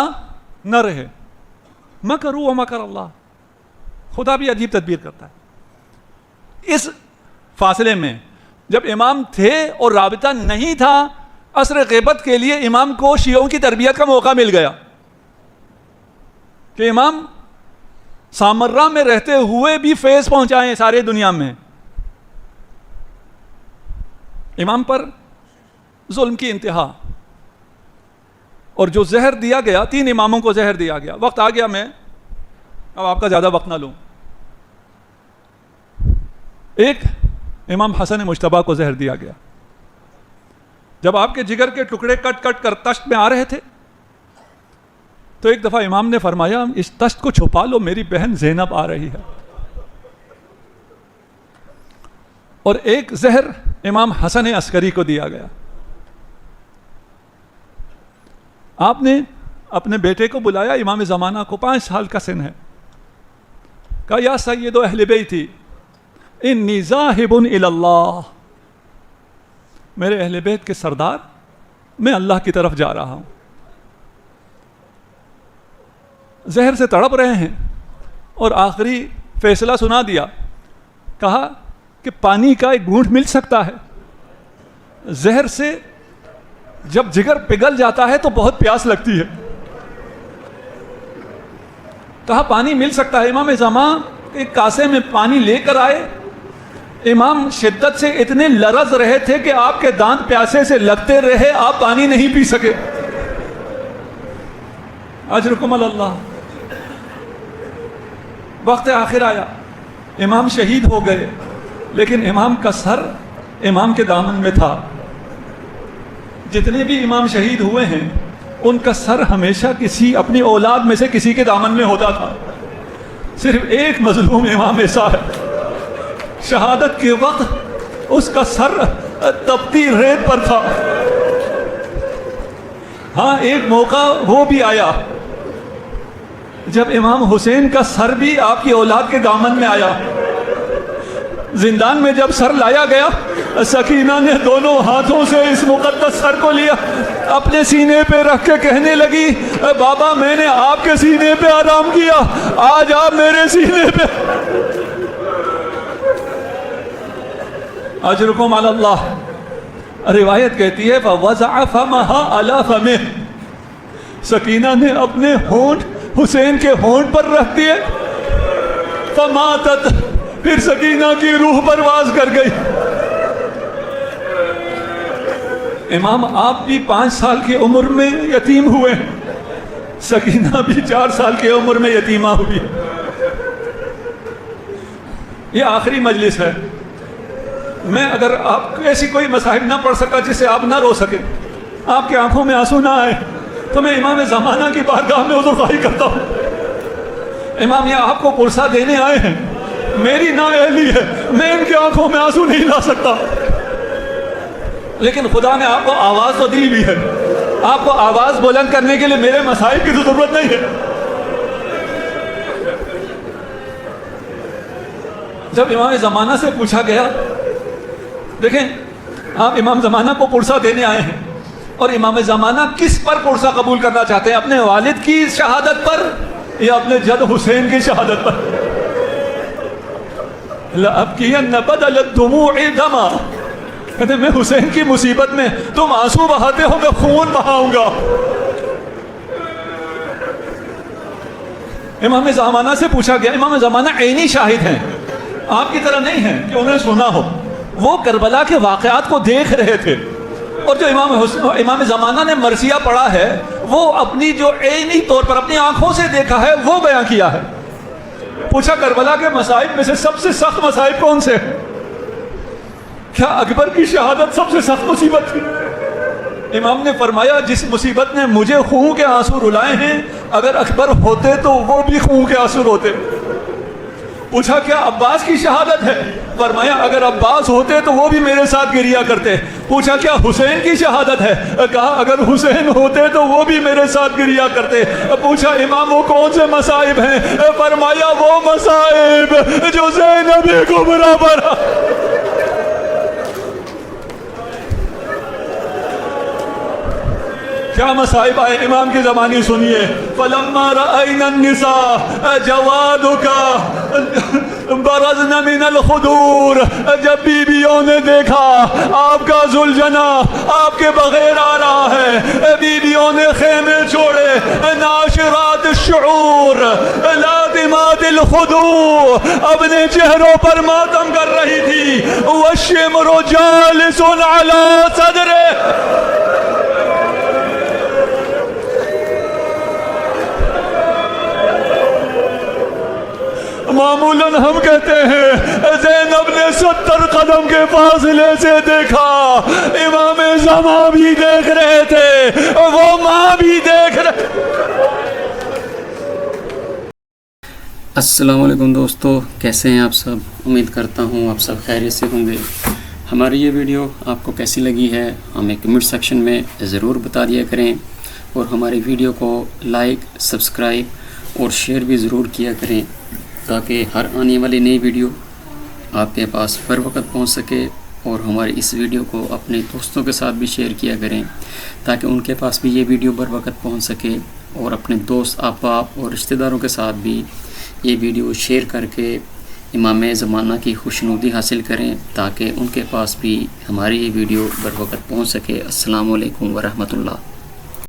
نہ رہے. مکروا ومکر اللہ. خدا بھی عجیب تدبیر کرتا ہے. اس فاصلے میں جب امام تھے اور رابطہ نہیں تھا، عصر غیبت کے لیے امام کو شیعوں کی تربیت کا موقع مل گیا کہ امام سامرہ میں رہتے ہوئے بھی فیض پہنچائیں سارے دنیا میں. امام پر ظلم کی انتہا. اور جو زہر دیا گیا، 3 اماموں کو زہر دیا گیا. وقت آ گیا، میں اب آپ کا زیادہ وقت نہ لوں. ایک امام حسن مجتبیٰ کو زہر دیا گیا. جب آپ کے جگر کے ٹکڑے کٹ کٹ کر تشت میں آ رہے تھے تو ایک دفعہ امام نے فرمایا اس تشت کو چھپا لو، میری بہن زینب آ رہی ہے. اور ایک زہر امام حسن عسکری کو دیا گیا. آپ نے اپنے بیٹے کو بلایا، امام زمانہ کو، 5 سال کا سن ہے. کہا یا سید اہل بیتی انی ذاہب الی اللہ، میرے اہل بیت کے سردار، میں اللہ کی طرف جا رہا ہوں. زہر سے تڑپ رہے ہیں اور آخری فیصلہ سنا دیا. کہا کہ پانی کا ایک گھونٹ مل سکتا ہے؟ زہر سے جب جگر پگھل جاتا ہے تو بہت پیاس لگتی ہے. کہا پانی مل سکتا ہے. امام زمان ایک کاسے میں پانی لے کر آئے، امام شدت سے اتنے لرز رہے تھے کہ آپ کے دانت پیاسے سے لگتے رہے، آپ پانی نہیں پی سکے۔ اجرکم اللہ۔ وقت آخر آیا، امام شہید ہو گئے، لیکن امام کا سر امام کے دامن میں تھا۔ جتنے بھی امام شہید ہوئے ہیں ان کا سر ہمیشہ کسی اپنی اولاد میں سے کسی کے دامن میں ہوتا تھا۔ صرف ایک مظلوم امام ایسا ہے، شہادت کے وقت اس کا سر تپتی ریت پر تھا۔ ہاں ایک موقع وہ بھی آیا جب امام حسین کا سر بھی آپ کی اولاد کے دامن میں آیا۔ زندان میں جب سر لایا گیا، سکینہ نے دونوں ہاتھوں سے اس مقدس سر کو لیا، اپنے سینے پہ رکھ کے کہنے لگی، بابا میں نے آپ کے سینے پہ آرام کیا، آج آپ میرے سینے پہ۔ اجرکم علی اللہ۔ روایت کہتی ہے فَوَضَعَ فَمَهَا عَلَى فَمِهِ، سکینہ نے اپنے ہونٹ حسین کے ہونٹ پر رکھ دیے، فَمَاتَتْ، پھر سکینہ کی روح پرواز کر گئی۔ امام آپ بھی 5 سال کی عمر میں یتیم ہوئے، سکینہ بھی 4 سال کی عمر میں یتیمہ ہوئی۔ یہ آخری مجلس ہے، میں اگر آپ ایسی کوئی مصاحب نہ پڑھ سکا جس سے آپ نہ رو سکیں، آپ کی آنکھوں میں آنسو نہ آئے، تو میں امام زمانہ کی بارگاہ میں عذر خواہی کرتا ہوں۔ امام یہ آپ کو پرسہ دینے آئے ہیں، میری نااہلی ہے، میں ان کی آنکھوں میں آنسو نہیں لا سکتا، لیکن خدا نے آپ کو آواز تو دی بھی ہے، آپ کو آواز بلند کرنے کے لیے میرے مصائب کی تو ضرورت نہیں ہے۔ جب امام زمانہ سے پوچھا گیا، دیکھیں آپ امام زمانہ کو پرسہ دینے آئے ہیں، اور امام زمانہ کس پر پرسہ قبول کرنا چاہتے ہیں؟ اپنے والد کی شہادت پر یا اپنے جد حسین کی شہادت پر؟ لَأَبْكِيَنَّ بَدَلَ الدُّمُوعِ دَمًا، کہتے ہیں میں حسین کی مصیبت میں، تم آنسو بہاتے ہو، میں خون بہاؤں گا۔ امام زمانہ سے پوچھا گیا، امام زمانہ عینی شاہد ہیں، آپ کی طرح نہیں ہیں کہ انہیں سنا ہو، وہ کربلا کے واقعات کو دیکھ رہے تھے، اور جو امام زمانہ نے مرثیہ پڑھا ہے وہ اپنی جو عینی طور پر اپنی آنکھوں سے دیکھا ہے وہ بیان کیا ہے۔ پوچھا کربلا کے مصائب میں سے سب سے سخت مصائب کون سے؟ کیا اکبر کی شہادت سب سے سخت مصیبت تھی؟ امام نے فرمایا جس مصیبت نے مجھے خون کے آنسو رلائے ہیں، اگر اکبر ہوتے تو وہ بھی خون کے آنسو روتے۔ پوچھا کیا عباس کی شہادت ہے؟ فرمایا اگر عباس ہوتے تو وہ بھی میرے ساتھ گریا کرتے۔ پوچھا کیا حسین کی شہادت ہے؟ کہا اگر حسین ہوتے تو وہ بھی میرے ساتھ گریا کرتے۔ پوچھا امام وہ کون سے مصائب ہیں؟ فرمایا وہ مصائب جو زینب کبریٰ پر۔ کیا مصائب آئے امام کی زبانی سنیے۔ فَلَمَّا رَأَيْنَا النِّسَاءَ جَوَادُكَ بَرَزْنَ مِنَ الْخُدُورِ، جب بیویوں نے دیکھا آپ کا ذوالجناح آپ کے بغیر آ رہا ہے، بیویوں نے خیمے چھوڑے، ناشرات الشعور لادمات الخدور، اپنے چہروں پر ماتم کر رہی تھی۔ وَالشِّمْرُ جَالِسٌ عَلَى صَدْرِهِ، معمولاً ہم کہتے ہیں زینب نے 70 قدم کے فاصلے سے دیکھا، امام زمان بھی دیکھ رہے تھے، وہ ماں بھی دیکھ رہے۔ السلام علیکم دوستو، کیسے ہیں آپ سب؟ امید کرتا ہوں آپ سب خیریت سے ہوں گے۔ ہماری یہ ویڈیو آپ کو کیسی لگی ہے ہمیں کمنٹ سیکشن میں ضرور بتا دیا کریں، اور ہماری ویڈیو کو لائک، سبسکرائب اور شیئر بھی ضرور کیا کریں، تاکہ ہر آنے والی نئی ویڈیو آپ کے پاس بر وقت پہنچ سکے، اور ہماری اس ویڈیو کو اپنے دوستوں کے ساتھ بھی شیئر کیا کریں تاکہ ان کے پاس بھی یہ ویڈیو بر وقت پہنچ سکے، اور اپنے دوست احباب اور رشتہ داروں کے ساتھ بھی یہ ویڈیو شیئر کر کے امام زمانہ کی خوشنودی حاصل کریں تاکہ ان کے پاس بھی ہماری یہ ویڈیو بر وقت پہنچ سکے۔ السلام علیکم ورحمۃ اللہ۔